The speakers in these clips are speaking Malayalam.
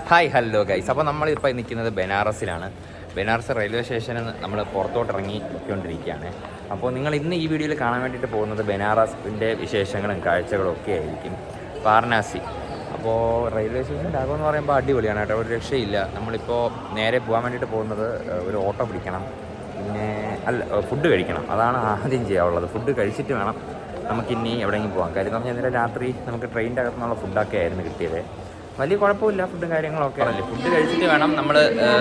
Hi hello guys. അപ്പോൾ നമ്മളിപ്പോൾ നിൽക്കുന്നത് ബനാറസിലാണ്. ബനാറസ് റെയിൽവേ സ്റ്റേഷനിൽ നമ്മൾ പുറത്തോട്ട് ഇറങ്ങി പോയിക്കൊണ്ടിരിക്കുകയാണ്. അപ്പോൾ നിങ്ങൾ ഇന്ന് ഈ വീഡിയോയിൽ കാണാൻ വേണ്ടിയിട്ട് പോകുന്നത് ബനാറസിൻ്റെ വിശേഷങ്ങളും കാഴ്ചകളും ഒക്കെ ആയിരിക്കും. വാരണാസി. അപ്പോൾ റെയിൽവേ സ്റ്റേഷൻ്റെ അകമെന്ന് പറയുമ്പോൾ അടിപൊളിയാണ് കേട്ടോ, ഒരു രക്ഷയില്ല. നമ്മളിപ്പോൾ നേരെ പോകാൻ വേണ്ടിയിട്ട് പോകുന്നത് ഒരു ഓട്ടോ പിടിക്കണം, പിന്നെ ഫുഡ് കഴിക്കണം. അതാണ് ആദ്യം ചെയ്യാനുള്ളത്. ഫുഡ് കഴിച്ചിട്ട് വേണം നമുക്കിനി എവിടെയെങ്കിലും പോകാം. കാര്യം എന്ന് പറഞ്ഞാൽ ഇന്നലെ രാത്രി നമുക്ക് ട്രെയിനിൻ്റെ അകത്തുനിന്നുള്ള ഫുഡൊക്കെ ആയിരുന്നു കിട്ടിയത്. വലിയ കുഴപ്പമില്ല, ഫുഡും കാര്യങ്ങളൊക്കെ ആണല്ലേ. ഫുഡ് കഴിച്ചിട്ട് വേണം നമ്മൾ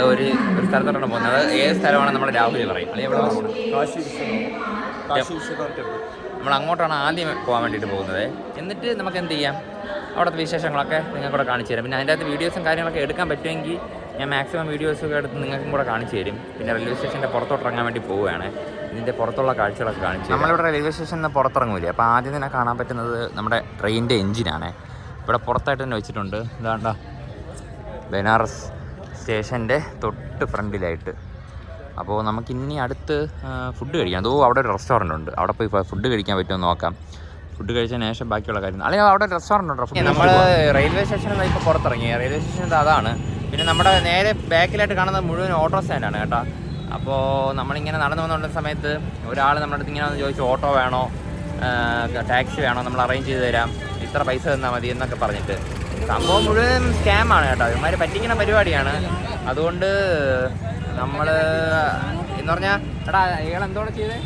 ഒരു സ്ഥലത്തോട്ടാണ് പോകുന്നത്. ഏത് സ്ഥലമാണ് നമ്മൾ രാഹുൽ പറയും, അല്ലെങ്കിൽ എവിടെ നമ്മൾ അങ്ങോട്ടാണ് ആദ്യം പോകാൻ വേണ്ടിയിട്ട് പോകുന്നത്. എന്നിട്ട് നമുക്ക് എന്ത് ചെയ്യാം, അവിടുത്തെ വിശേഷങ്ങളൊക്കെ നിങ്ങൾക്കൂടെ കാണിച്ചു തരാം. പിന്നെ അതിൻ്റെ അകത്ത് വീഡിയോസും കാര്യങ്ങളൊക്കെ എടുക്കാൻ പറ്റുമെങ്കിൽ ഞാൻ മാക്സിമം വീഡിയോസൊക്കെ എടുത്ത് നിങ്ങൾക്കും കൂടെ കാണിച്ചു തരും. പിന്നെ റെയിൽവേ സ്റ്റേഷൻ്റെ പുറത്തോട്ട് ഇറങ്ങാൻ വേണ്ടി പോവുകയാണ്. ഇതിൻ്റെ പുറത്തുള്ള കാഴ്ചകളൊക്കെ കാണിച്ചു. നമ്മളിവിടെ റെയിൽവേ സ്റ്റേഷനിൽ പുറത്തിറങ്ങൂലേ, അപ്പോൾ ആദ്യം തന്നെ കാണാൻ പറ്റുന്നത് നമ്മുടെ ട്രെയിനിൻ്റെ എഞ്ചിനാണ്. ഇവിടെ പുറത്തായിട്ട് തന്നെ വെച്ചിട്ടുണ്ട്. ഇതാണ്ട ബനാറസ് സ്റ്റേഷൻ്റെ തൊട്ട് ഫ്രണ്ടിലായിട്ട്. അപ്പോൾ നമുക്കിനി അടുത്ത് ഫുഡ് കഴിക്കാം. അതോ അവിടെ ഒരു റെസ്റ്റോറൻ്റ് ഉണ്ട്, അവിടെ പോയി ഫുഡ് കഴിക്കാൻ പറ്റുമോ നോക്കാം. ഫുഡ് കഴിച്ചതിന് ശേഷം ബാക്കിയുള്ള കാര്യം. അല്ലെങ്കിൽ അവിടെ റെസ്റ്റോറൻ്റ് ഉണ്ടോ? നമ്മൾ റെയിൽവേ സ്റ്റേഷനിൽ ഇപ്പോൾ പുറത്തിറങ്ങി. റെയിൽവേ സ്റ്റേഷൻ്റെ അതാണ്. പിന്നെ നമ്മുടെ നേരെ ബാക്കിലായിട്ട് കാണുന്നത് മുഴുവൻ ഓട്ടോ സ്റ്റാൻഡാണ് കേട്ടോ. അപ്പോൾ നമ്മളിങ്ങനെ നടന്നു വന്നുകൊണ്ട സമയത്ത് ഒരാൾ നമ്മുടെ അടുത്ത് ഇങ്ങനെ വന്ന് ചോദിച്ചു, ഓട്ടോ വേണോ ടാക്സി വേണോ, നമ്മൾ അറേഞ്ച് ചെയ്ത് തരാം, ഇത്ര പൈസ തന്നാൽ മതി എന്നൊക്കെ പറഞ്ഞിട്ട്. സംഭവം മുഴുവൻ സ്കാമാണ് കേട്ടോ, ഇവന്മാർ പറ്റിക്കുന്ന പരിപാടിയാണ്. അതുകൊണ്ട് നമ്മൾ എന്ന് പറഞ്ഞാൽ എടാ ഇയാൾ എന്തോടെ ചെയ്തേ,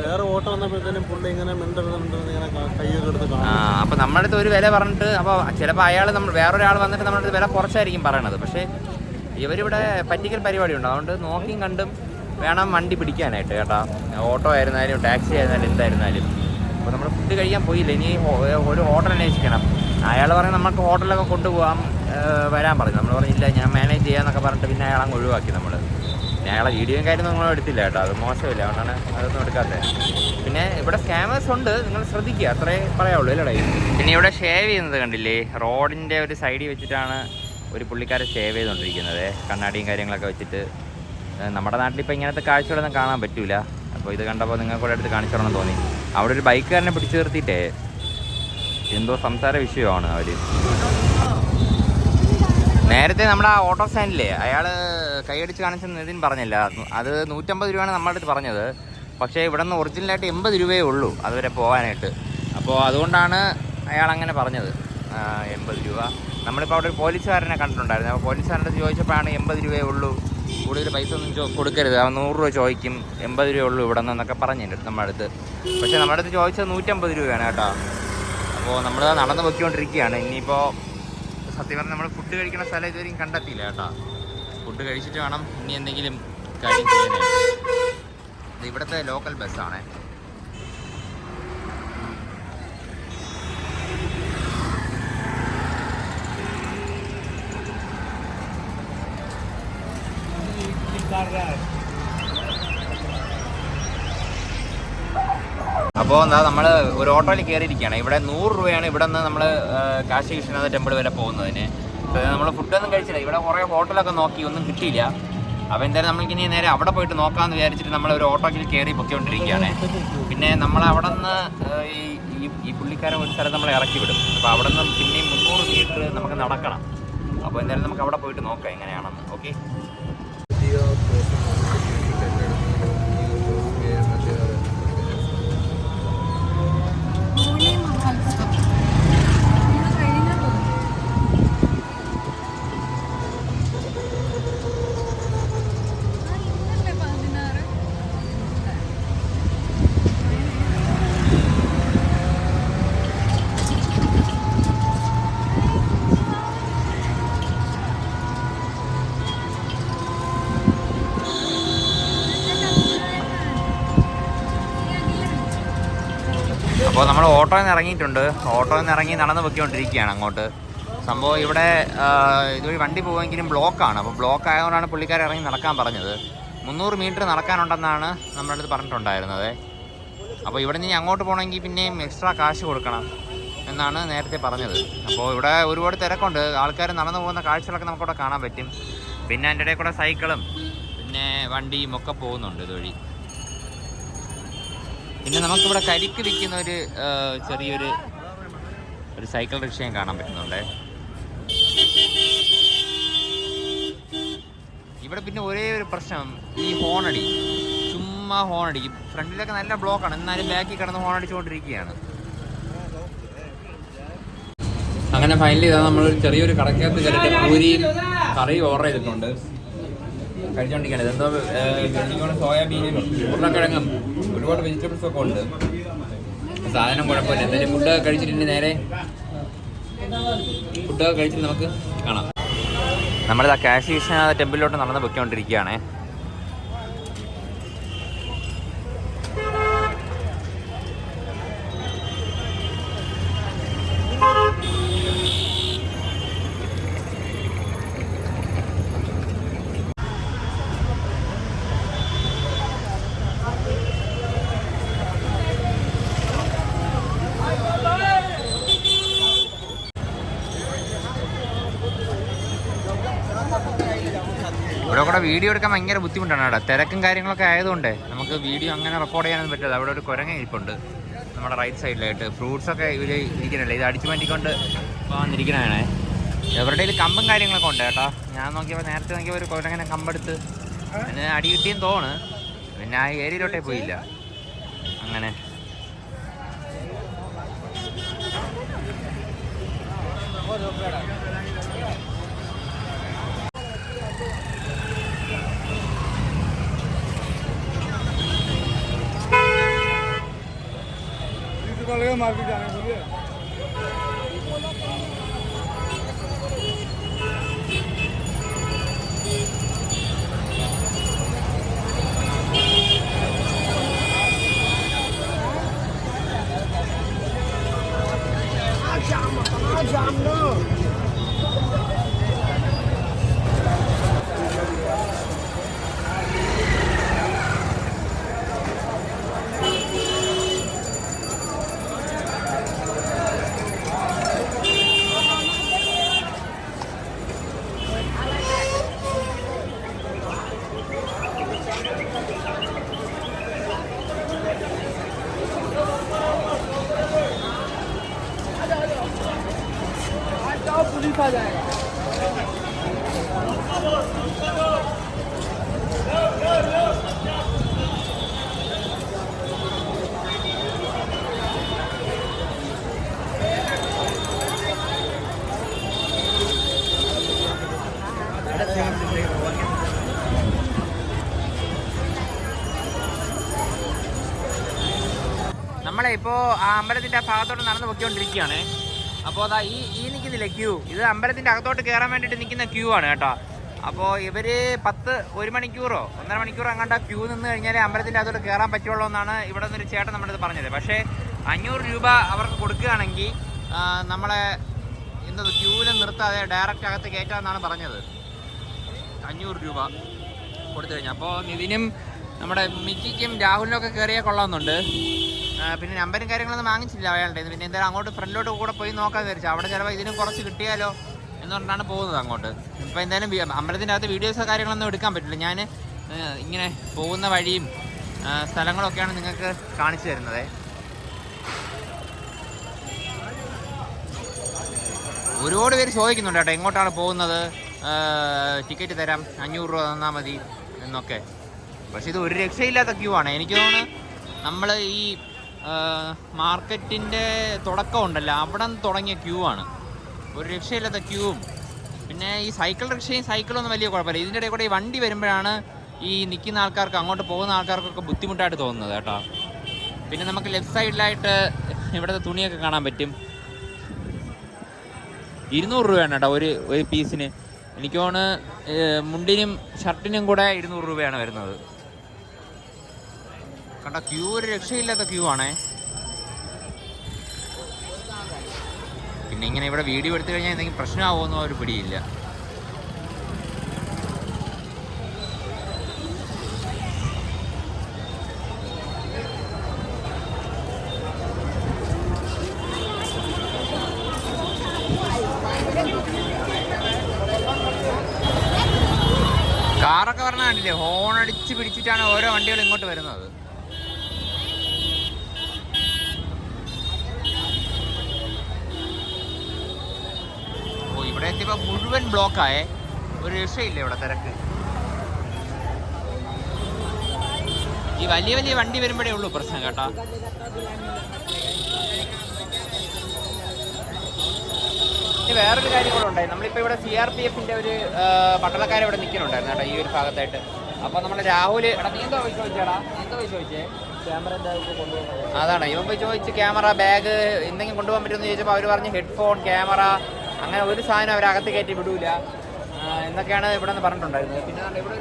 വേറെ ഓട്ടോ വന്നപ്പോഴത്തേനും പുള്ളി ഇങ്ങനെ അപ്പോൾ നമ്മുടെ അടുത്ത് ഒരു വില പറഞ്ഞിട്ട്, അപ്പോൾ ചിലപ്പോൾ അയാൾ വേറൊരാൾ വന്നിട്ട് നമ്മുടെ അടുത്ത് വില കുറച്ചായിരിക്കും പറയണത്. പക്ഷേ ഇവരിവിടെ പറ്റിക്കൽ പരിപാടി ഉണ്ട്. അതുകൊണ്ട് നോക്കിയും കണ്ടും വേണം വണ്ടി പിടിക്കാനായിട്ട് കേട്ടോ. ഓട്ടോ ആയിരുന്നാലും ടാക്സി ആയിരുന്നാലും എന്തായിരുന്നാലും. അപ്പോൾ നമ്മൾ ഫുഡ് കഴിക്കാൻ പോയില്ല, ഇനി ഒരു ഹോട്ടൽ അന്വേഷിക്കണം. അയാൾ പറഞ്ഞ് നമുക്ക് ഹോട്ടലൊക്കെ കൊണ്ടുപോകാൻ വരാൻ പറഞ്ഞു. നമ്മൾ പറഞ്ഞില്ല, ഞാൻ മാനേജ് ചെയ്യാമെന്നൊക്കെ പറഞ്ഞിട്ട് പിന്നെ അയാളങ്ങ് ഒഴിവാക്കി. പിന്നെ അയാളെ വീഡിയോയും കാര്യമൊന്നും നമ്മൾ എടുത്തില്ല കേട്ടോ, അത് മോശമില്ല, അതുകൊണ്ടാണ് അതൊന്നും എടുക്കാത്തത്. പിന്നെ ഇവിടെ സ്കാമേഴ്സ് ഉണ്ട്, നിങ്ങൾ ശ്രദ്ധിക്കുക, അത്രേ പറയാവുള്ളൂ അല്ലേ. പിന്നെ ഇവിടെ ഷേവ് ചെയ്യുന്നത് കണ്ടില്ലേ, റോഡിൻ്റെ ഒരു സൈഡിൽ വെച്ചിട്ടാണ് ഒരു പുള്ളിക്കാരെ ഷേവ് ചെയ്തുകൊണ്ടിരിക്കുന്നത്, കണ്ണാടിയും കാര്യങ്ങളൊക്കെ വെച്ചിട്ട്. നമ്മുടെ നാട്ടിലിപ്പോൾ ഇങ്ങനത്തെ കാഴ്ചകളൊന്നും കാണാൻ പറ്റില്ല. അപ്പോൾ ഇത് കണ്ടപ്പോൾ നിങ്ങൾക്കൂടെ അടുത്ത് കാണിച്ചോളണം തോന്നി. അവിടെ ഒരു ബൈക്കുകാരനെ പിടിച്ചു നിർത്തിയിട്ടേ എന്തോ സംസാര വിഷയമാണ് അവർ. നേരത്തെ നമ്മുടെ ആ ഓട്ടോ സ്റ്റാൻഡിലെ അയാൾ കൈയടിച്ച് കാണിച്ചെന്ന് ഇതിന് പറഞ്ഞില്ല, അത് 150 രൂപയാണ് നമ്മുടെ അടുത്ത് പറഞ്ഞത്. പക്ഷേ ഇവിടെ നിന്ന് ഒറിജിനലായിട്ട് 80 രൂപയേ ഉള്ളൂ അതുവരെ പോകാനായിട്ട്. അപ്പോൾ അതുകൊണ്ടാണ് അയാൾ അങ്ങനെ പറഞ്ഞത്, 80 രൂപ. നമ്മളിപ്പോൾ അവിടെ ഒരു പോലീസുകാരനെ കണ്ടിട്ടുണ്ടായിരുന്നു. അപ്പോൾ പോലീസുകാരൻ്റെ ചോദിച്ചപ്പോഴാണ് 80 രൂപയേ ഉള്ളൂ, കൂടുതൽ പൈസ ഒന്നും കൊടുക്കരുത്, അവൻ 100 രൂപ ചോദിക്കും, 80 രൂപയേ ഉള്ളൂ ഇവിടെ നിന്നൊക്കെ പറഞ്ഞിട്ടുണ്ട് നമ്മുടെ അടുത്ത്. പക്ഷേ നമ്മുടെ അടുത്ത് ചോദിച്ചത് 150 രൂപയാണ് കേട്ടോ. അപ്പോൾ നമ്മൾ നടന്ന് പൊയ്ക്കൊണ്ടിരിക്കുകയാണ്. ഇനിയിപ്പോൾ സത്യം പറഞ്ഞാൽ നമ്മൾ ഫുഡ് കഴിക്കുന്ന സ്ഥലം ഇതുവരെയും കണ്ടെത്തിയില്ല കേട്ടോ. ഫുഡ് കഴിച്ചിട്ട് വേണം ഇനി എന്തെങ്കിലും കാര്യം ചെയ്യാനായിട്ട്. ഇത് ഇവിടുത്തെ ലോക്കൽ ബസ്സാണ്. അപ്പോൾ എന്താ നമ്മൾ ഒരു ഓട്ടോയിൽ കയറിയിരിക്കുകയാണ്. ഇവിടെ 100 രൂപയാണ് ഇവിടെ നിന്ന് നമ്മൾ കാശി വിശ്വനാഥ ടെമ്പിൾ വരെ പോകുന്നതിന്. നമ്മൾ ഫുഡൊന്നും കഴിച്ചില്ല, ഇവിടെ കുറേ ഹോട്ടലൊക്കെ നോക്കി, ഒന്നും കിട്ടിയില്ല. അപ്പോൾ എന്തായാലും നമ്മൾക്കിനി നേരെ അവിടെ പോയിട്ട് നോക്കാമെന്ന് വിചാരിച്ചിട്ട് നമ്മൾ ഒരു ഓട്ടോയിൽ കയറി പൊയ്ക്കൊണ്ടിരിക്കുകയാണ്. പിന്നെ നമ്മൾ അവിടെ നിന്ന് ഈ പുള്ളിക്കാരൻ ഒരു സ്ഥലത്ത് നമ്മളെ ഇറക്കി വിടും. അപ്പോൾ അവിടെ നിന്ന് പിന്നെയും 300 മീറ്റർ നമുക്ക് നടക്കണം. അപ്പോൾ എന്തായാലും നമുക്ക് അവിടെ പോയിട്ട് നോക്കാം എങ്ങനെയാണെന്ന്. ഓക്കെ. അപ്പോൾ നമ്മൾ ഓട്ടോയിൽ നിന്ന് ഇറങ്ങിയിട്ടുണ്ട്. ഓട്ടോയിൽ നിന്ന് ഇറങ്ങി നടന്ന് പൊയ്ക്കൊണ്ടിരിക്കുകയാണ് അങ്ങോട്ട്. സംഭവം ഇവിടെ ഇതുവഴി വണ്ടി പോകുമെങ്കിലും ബ്ലോക്കാണ്. അപ്പോൾ ബ്ലോക്ക് ആയതുകൊണ്ടാണ് പുള്ളിക്കാർ ഇറങ്ങി നടക്കാൻ പറഞ്ഞത്. 300 മീറ്റർ നടക്കാനുണ്ടെന്നാണ് നമ്മുടെ അടുത്ത് പറഞ്ഞിട്ടുണ്ടായിരുന്നത്. അപ്പോൾ ഇവിടെ നിന്ന് അങ്ങോട്ട് പോകണമെങ്കിൽ പിന്നെയും എക്സ്ട്രാ കാശ് കൊടുക്കണം എന്നാണ് നേരത്തെ പറഞ്ഞത്. അപ്പോൾ ഇവിടെ ഒരുപാട് തിരക്കുണ്ട്, ആൾക്കാർ നടന്നു പോകുന്ന കാഴ്ചകളൊക്കെ നമുക്കിവിടെ കാണാൻ പറ്റും. പിന്നെ അതിൻ്റെ ഇടയിൽ കൂടെ സൈക്കിളും പിന്നെ വണ്ടിയും ഒക്കെ പോകുന്നുണ്ട് ഇതുവഴി. പിന്നെ നമുക്കിവിടെ കരിക്ക് വിൽക്കുന്ന ഒരു ചെറിയൊരു സൈക്കിൾ റിക്ഷയും കാണാൻ പറ്റുന്നുണ്ട്. ഇവിടെ പിന്നെ ഒരേ ഒരു പ്രശ്നം, ഈ ഹോണടി, ചുമ്മാ ഹോണടി. ഫ്രണ്ടിലൊക്കെ നല്ല ബ്ലോക്കാണ്, എന്നാലും ബാക്കിൽ കിടന്ന് ഹോണടിച്ചുകൊണ്ടിരിക്കുകയാണ്. അങ്ങനെ ഫൈനലി ഇതാ നമ്മൾ ചെറിയൊരു കടക്കകത്ത് കയറിയിട്ട് പൂരിയും കറിയും ഓർഡർ ചെയ്തിട്ടുണ്ട്. കഴിച്ചുകൊണ്ടിരിക്കുകയാണ്. ഇതെന്തോ എനിക്കോട് സോയാബീനും ഉരുളക്കിഴങ്ങും ഒരുപാട് വെജിറ്റബിൾസ് ഒക്കെ ഉണ്ട്. സാധനം കുഴപ്പമില്ല. എന്തായാലും ഫുഡൊക്കെ കഴിച്ചിട്ടുണ്ട്. നേരെ ഫുഡൊക്കെ കഴിച്ചിട്ട് നമുക്ക് കാണാം. നമ്മളിതാ കാശി വിശ്വനാഥ ടെമ്പിളിലോട്ട് നടന്ന് പൊയ്ക്കൊണ്ടിരിക്കുകയാണ്. ഇവിടെ കൂടെ വീഡിയോ എടുക്കാൻ ഭയങ്കര ബുദ്ധിമുട്ടാണ് കേട്ടോ. തിരക്കും കാര്യങ്ങളൊക്കെ ആയതുകൊണ്ട് നമുക്ക് വീഡിയോ അങ്ങനെ റെക്കോർഡ് ചെയ്യാനൊന്നും പറ്റില്ല. അവിടെ ഒരു കുരങ്ങ ഇരിപ്പുണ്ട് നമ്മുടെ റൈറ്റ് സൈഡിലായിട്ട്. ഫ്രൂട്ട്സൊക്കെ ഇവർ ഇരിക്കണല്ലേ, ഇത് അടിച്ചു മാറ്റിക്കൊണ്ട് വന്നിരിക്കണേ. എവരുടെ കയ്യിൽ കമ്പും കാര്യങ്ങളൊക്കെ ഉണ്ട് കേട്ടോ. ഞാൻ നേരത്തെ നോക്കിയപ്പോൾ ഒരു കുരങ്ങനെ കമ്പെടുത്ത് അതിന് അടി കിട്ടിയെന്ന് തോന്നുന്നു. പിന്നെ ആ ഏരിയയിലോട്ടേ പോയില്ല. അങ്ങനെ मार्केट जाने बोलिए। पुलिस आ जाएगा। നമ്മളെ ഇപ്പോൾ ആ അമ്പലത്തിൻ്റെ ആ ഭാഗത്തോട്ട് നടന്ന് പൊയ്ക്കൊണ്ടിരിക്കുകയാണ്. അപ്പോൾ അതാ ഈ നിൽക്കുന്നില്ലേ ക്യൂ, ഇത് അമ്പലത്തിൻ്റെ അകത്തോട്ട് കയറാൻ വേണ്ടിയിട്ട് നിൽക്കുന്ന ക്യൂ ആണ് കേട്ടോ. അപ്പോൾ ഇവർ 1 മണിക്കൂറോ 1.5 മണിക്കൂറോ അങ്ങോട്ട് ക്യൂ നിന്ന് കഴിഞ്ഞാൽ അമ്പലത്തിൻ്റെ അകത്തോട്ട് കയറാൻ പറ്റുള്ളൂ എന്നാണ് ഇവിടെ നിന്നൊരു ചേട്ടൻ നമ്മുടെ ഇത് പറഞ്ഞത്. പക്ഷേ 500 രൂപ അവർക്ക് കൊടുക്കുകയാണെങ്കിൽ നമ്മളെ എന്തത് ക്യൂവിൽ നിർത്താതെ ഡയറക്റ്റ് അകത്ത് കയറ്റാമെന്നാണ് പറഞ്ഞത്. 500 രൂപ കൊടുത്തു കഴിഞ്ഞാൽ. അപ്പോൾ നിതിനും നമ്മുടെ മിക്കിക്കും രാഹുലിനും ഒക്കെ കയറിയാൽ കൊള്ളാമെന്നുണ്ട്. പിന്നെ നമ്പരും കാര്യങ്ങളൊന്നും വാങ്ങിച്ചില്ല അയാളുടെ. പിന്നെ എന്തായാലും അങ്ങോട്ട് ഫ്രണ്ടിലോട്ട് കൂടെ പോയി നോക്കാൻ വിചാരിച്ചു. അവിടെ ചിലപ്പോൾ ഇതിനും കുറച്ച് കിട്ടിയാലോ എന്ന് പറഞ്ഞിട്ടാണ് പോകുന്നത് അങ്ങോട്ട്. ഇപ്പോൾ എന്തായാലും അമ്പലത്തിൻ്റെ അകത്ത് വീഡിയോസോ കാര്യങ്ങളൊന്നും എടുക്കാൻ പറ്റില്ല. ഞാൻ ഇങ്ങനെ പോകുന്ന വഴിയും സ്ഥലങ്ങളൊക്കെയാണ് നിങ്ങൾക്ക് കാണിച്ചു തരുന്നത്. ഒരുപാട് പേര് ചോദിക്കുന്നുണ്ട് കേട്ടോ, എങ്ങോട്ടാണ് പോകുന്നത്, ടിക്കറ്റ് തരാം, 500 രൂപ തന്നാൽ മതി എന്നൊക്കെ. പക്ഷെ ഇത് ഒരു രക്ഷയില്ലാത്ത ക്യൂ ആണ്. എനിക്ക് തോന്നുന്നു നമ്മൾ ഈ മാർക്കറ്റിൻ്റെ തുടക്കം ഉണ്ടല്ലോ, അവിടെ നിന്ന് തുടങ്ങിയ ക്യൂ ആണ്. ഒരു രക്ഷയില്ലാത്ത ക്യൂവും. പിന്നെ ഈ സൈക്കിൾ റിക്ഷയും സൈക്കിളൊന്നും വലിയ കുഴപ്പമില്ല. ഇതിൻ്റെ ഇടയിൽ കൂടെ ഈ വണ്ടി വരുമ്പോഴാണ് ഈ നിൽക്കുന്ന ആൾക്കാർക്ക്, അങ്ങോട്ട് പോകുന്ന ആൾക്കാർക്കൊക്കെ ബുദ്ധിമുട്ടായിട്ട് തോന്നുന്നത് കേട്ടോ. പിന്നെ നമുക്ക് ലെഫ്റ്റ് സൈഡിലായിട്ട് ഇവിടുത്തെ തുണിയൊക്കെ കാണാൻ പറ്റും. 200 രൂപയാണ് കേട്ടോ ഒരു പീസിന്. എനിക്ക് തോന്നുന്നു മുണ്ടിനും ഷർട്ടിനും കൂടെ 200 രൂപയാണ് വരുന്നത്. കണ്ട ക്യൂ ഒരു രക്ഷയില്ലാത്ത ക്യൂ ആണേ. പിന്നെ ഇങ്ങനെ ഇവിടെ വീഡിയോ എടുത്തു കഴിഞ്ഞാൽ എന്തെങ്കിലും പ്രശ്നമാവുമെന്നോ ഒരു പിടിയില്ല. കാറൊക്കെ പറഞ്ഞാൽ കണ്ടില്ലേ, ഹോൺ അടിച്ച് പിടിച്ചിട്ടാണ് ഓരോ വണ്ടികളും ഇങ്ങോട്ട് വരുന്നത്. ഇവിടെ എത്തിയപ്പോൾ മുഴുവൻ ബ്ലോക്കായേ. ഒരു രക്ഷയില്ല ഇവിടെ തിരക്ക്. ഈ വലിയ വലിയ വണ്ടി വരുമ്പോഴേ ഉള്ളൂ പ്രശ്നം കേട്ടോ. വേറൊരു കാര്യം കൂടെ ഉണ്ടായി. നമ്മളിപ്പോൾ ഇവിടെ CRPFന്റെ ഒരു പട്ടാളക്കാരെ ഇവിടെ നിൽക്കുന്നുണ്ടായിരുന്നു കേട്ടോ ഈ ഒരു ഭാഗത്തായിട്ട്. അപ്പോൾ നമ്മുടെ രാഹുൽ നീ എന്തോ ചോദിച്ചേടാ, എന്തോ ചോദിച്ചേ? ക്യാമറ അതാണ് ഇവൻ പോയി ചോദിച്ച് ക്യാമറ ബാഗ് എന്തെങ്കിലും കൊണ്ടുപോകാൻ പറ്റുമെന്ന് ചോദിച്ചപ്പോൾ അവർ പറഞ്ഞ് ഹെഡ്ഫോൺ ക്യാമറ അങ്ങനെ ഒരു സാധനം അവരകത്ത് കയറ്റി വിടൂല എന്നൊക്കെയാണ് ഇവിടെ നിന്ന് പറഞ്ഞിട്ടുണ്ടായിരുന്നത്. പിന്നെ ഇവിടെ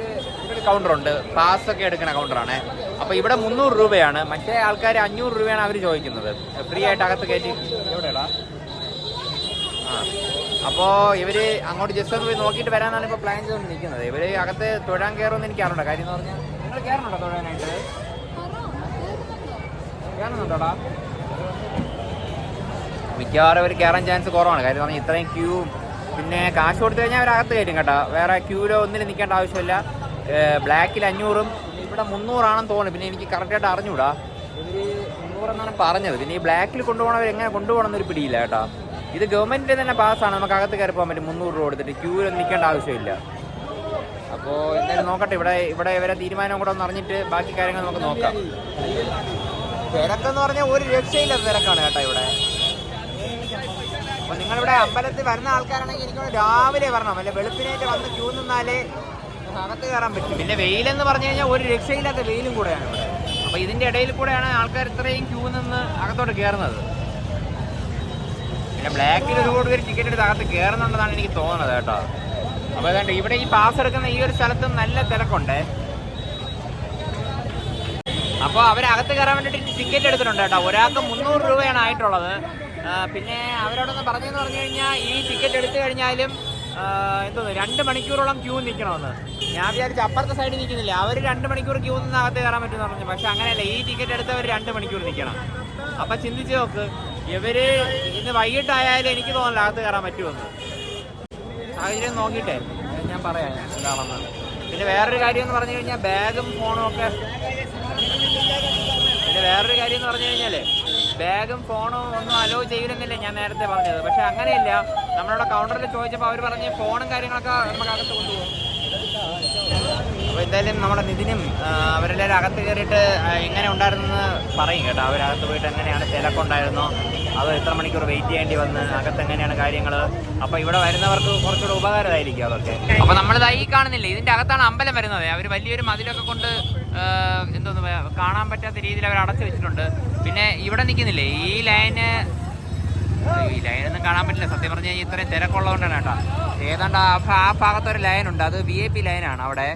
ഒരു കൗണ്ടറുണ്ട്, പാസ്സൊക്കെ എടുക്കുന്ന കൗണ്ടറാണ്. അപ്പോൾ ഇവിടെ 300 രൂപയാണ്, മറ്റേ ആൾക്കാർ 500 രൂപയാണ് അവർ ചോദിക്കുന്നത് ഫ്രീ ആയിട്ട് അകത്ത് കയറ്റി. എവിടെയാടാ? അപ്പോൾ ഇവർ അങ്ങോട്ട് ജസ്റ്റ് ഒന്ന് പോയി നോക്കിയിട്ട് വരാനാണ് ഇപ്പോൾ പ്ലാൻ ചെയ്തുകൊണ്ട് നിൽക്കുന്നത്. ഇവർ അകത്ത് തൊഴാൻ കയറുമെന്ന് എനിക്ക് അറിയണ്ട. കാര്യം എന്ന് പറഞ്ഞാൽ നിങ്ങൾ കയറണുണ്ടോ തൊഴാനായിട്ട്? കയറുന്നുണ്ടോടാ? മിക്കവാറും അവർ കയറാൻ ചാൻസ് കുറവാണ്. കാര്യം പറഞ്ഞാൽ ഇത്രയും ക്യൂ, പിന്നെ കാശ് കൊടുത്തു കഴിഞ്ഞാൽ അവരകത്ത് കയറ്റും കേട്ടോ. വേറെ ക്യൂവിലോ ഒന്നിലും നിൽക്കേണ്ട ആവശ്യമില്ല. ബ്ലാക്കിൽ 500ഉം ഇവിടെ 300ആണെന്ന് തോന്നുന്നു. പിന്നെ എനിക്ക് കറക്റ്റായിട്ട് അറിഞ്ഞൂടാ, ഇവർ 300 എന്നാണ് പറഞ്ഞത്. പിന്നെ ഈ ബ്ലാക്കിൽ കൊണ്ടുപോകണവർ എങ്ങനെ കൊണ്ടുപോകണമെന്നൊരു പിടിയില്ല കേട്ടോ. ഇത് ഗവൺമെൻറ്റിൻ്റെ തന്നെ പാസ്സാണ്, നമുക്ക് അകത്ത് കയറി പോകാൻ പറ്റും 300 രൂപ കൊടുത്തിട്ട്. ക്യൂവിൽ നിൽക്കേണ്ട ആവശ്യമില്ല. അപ്പോൾ എന്തായാലും നോക്കട്ടെ, ഇവിടെ ഇവരെ തീരുമാനം കൂടെ ഒന്ന് അറിഞ്ഞിട്ട് ബാക്കി കാര്യങ്ങൾ നമുക്ക് നോക്കാം. തിരക്കെന്ന് പറഞ്ഞാൽ ഒരു രക്ഷയില്ലാത്ത തിരക്കാണ് കേട്ടോ ഇവിടെ. അപ്പോൾ നിങ്ങളിവിടെ അമ്പലത്തിൽ വരുന്ന ആൾക്കാരാണെങ്കിൽ എനിക്ക് രാവിലെ വരണം, അല്ലെ വെളുപ്പിനായിട്ട് വന്ന് ക്യൂ നിന്നാലേ അകത്ത് കയറാൻ പറ്റും. പിന്നെ വെയിലെന്ന് പറഞ്ഞു കഴിഞ്ഞാൽ ഒരു രക്ഷയില്ലാത്ത വെയിലും കൂടെയാണ് ഇവിടെ. അപ്പോൾ ഇതിൻ്റെ ഇടയിൽ കൂടെയാണ് ആൾക്കാർ ഇത്രയും ക്യൂ നിന്ന് അകത്തോട്ട് കയറുന്നത്. പിന്നെ ബ്ലാക്കിൽ ഒരുപാട് പേര് ടിക്കറ്റ് എടുത്ത് അകത്ത് കയറുന്നുണ്ടെന്നാണ് എനിക്ക് തോന്നുന്നത് കേട്ടോ. അപ്പോൾ അതുകൊണ്ട് ഇവിടെ ഈ പാസ് എടുക്കുന്ന ഈ ഒരു സ്ഥലത്തും നല്ല തിരക്കുണ്ട്. അപ്പോൾ അവരകത്ത് കയറാൻ വേണ്ടിയിട്ട് ടിക്കറ്റ് എടുത്തിട്ടുണ്ട് കേട്ടോ. ഒരാൾക്ക് 300 രൂപയാണ് ആയിട്ടുള്ളത്. പിന്നെ അവരോടൊന്ന് പറഞ്ഞെന്ന് പറഞ്ഞു കഴിഞ്ഞാൽ ഈ ടിക്കറ്റ് എടുത്തു കഴിഞ്ഞാലും എന്തോന്നു 2 മണിക്കൂറോളം ക്യൂ നിൽക്കണമെന്ന്. ഞാൻ വിചാരിച്ചു അപ്പുറത്തെ സൈഡിൽ നിൽക്കുന്നില്ല, അവർ 2 മണിക്കൂർ ക്യൂ നിന്ന് അകത്ത് കയറാൻ പറ്റുമെന്ന് പറഞ്ഞു. പക്ഷെ അങ്ങനെയല്ല, ഈ ടിക്കറ്റ് എടുത്തവർ 2 മണിക്കൂർ നിൽക്കണം. അപ്പം ചിന്തിച്ച് നോക്ക്, ഇവര് ഇന്ന് വൈകിട്ടായാലും എനിക്ക് തോന്നില്ല അകത്ത് കയറാൻ പറ്റുമെന്ന്. സാഹചര്യം നോക്കിയിട്ടേ ഞാൻ പറയാം എന്താണെന്ന്. പിന്നെ വേറൊരു കാര്യം എന്ന് പറഞ്ഞു കഴിഞ്ഞാൽ ബാഗും ഫോണും ഒക്കെ. പിന്നെ വേറൊരു കാര്യം എന്ന് പറഞ്ഞു കഴിഞ്ഞാൽ ബാഗും ഫോണും ഒന്നും അലോ ചെയ്യില്ലെന്നല്ലേ ഞാൻ നേരത്തെ പറഞ്ഞത്. പക്ഷെ അങ്ങനെയല്ല, നമ്മളവിടെ കൗണ്ടറിൽ ചോദിച്ചപ്പോൾ അവർ പറഞ്ഞ് ഫോണും കാര്യങ്ങളൊക്കെ നമുക്ക് അകത്ത് കൊണ്ടുപോകും. അപ്പോൾ എന്തായാലും നമ്മുടെ നിതിനും അവരെല്ലാവരും അകത്ത് കയറിയിട്ട് എങ്ങനെ ഉണ്ടായിരുന്നെന്ന് പറയും കേട്ടോ. അവരകത്ത് പോയിട്ട് എങ്ങനെയാണ് തിരക്കുണ്ടായിരുന്നോ, അതോ എത്ര മണിക്കൂർ വെയിറ്റ് ചെയ്യേണ്ടി വന്ന്, അകത്ത് എങ്ങനെയാണ് കാര്യങ്ങൾ. അപ്പോൾ ഇവിടെ വരുന്നവർക്ക് കുറച്ചുകൂടെ ഉപകാരമായിരിക്കും അതൊക്കെ. അപ്പോൾ നമ്മളിത് ഈ കാണുന്നില്ല, ഇതിൻ്റെ അകത്താണ് അമ്പലം വരുന്നത്. അവർ വലിയൊരു മതിലൊക്കെ കൊണ്ട് എന്തോന്ന് കാണാൻ പറ്റാത്ത രീതിയിൽ അവർ അടച്ചു വെച്ചിട്ടുണ്ട്. പിന്നെ ഇവിടെ നിൽക്കുന്നില്ലേ ഈ ലൈനൊന്നും കാണാൻ പറ്റില്ല സത്യം പറഞ്ഞു കഴിഞ്ഞാൽ, ഇത്രയും തിരക്കുള്ളതുകൊണ്ടാണ് കേട്ടോ. ഏതാണ്ട് ആ ഭാഗത്തൊരു ലൈനുണ്ട്, അത് VIP ലൈനാണ്. അവിടെ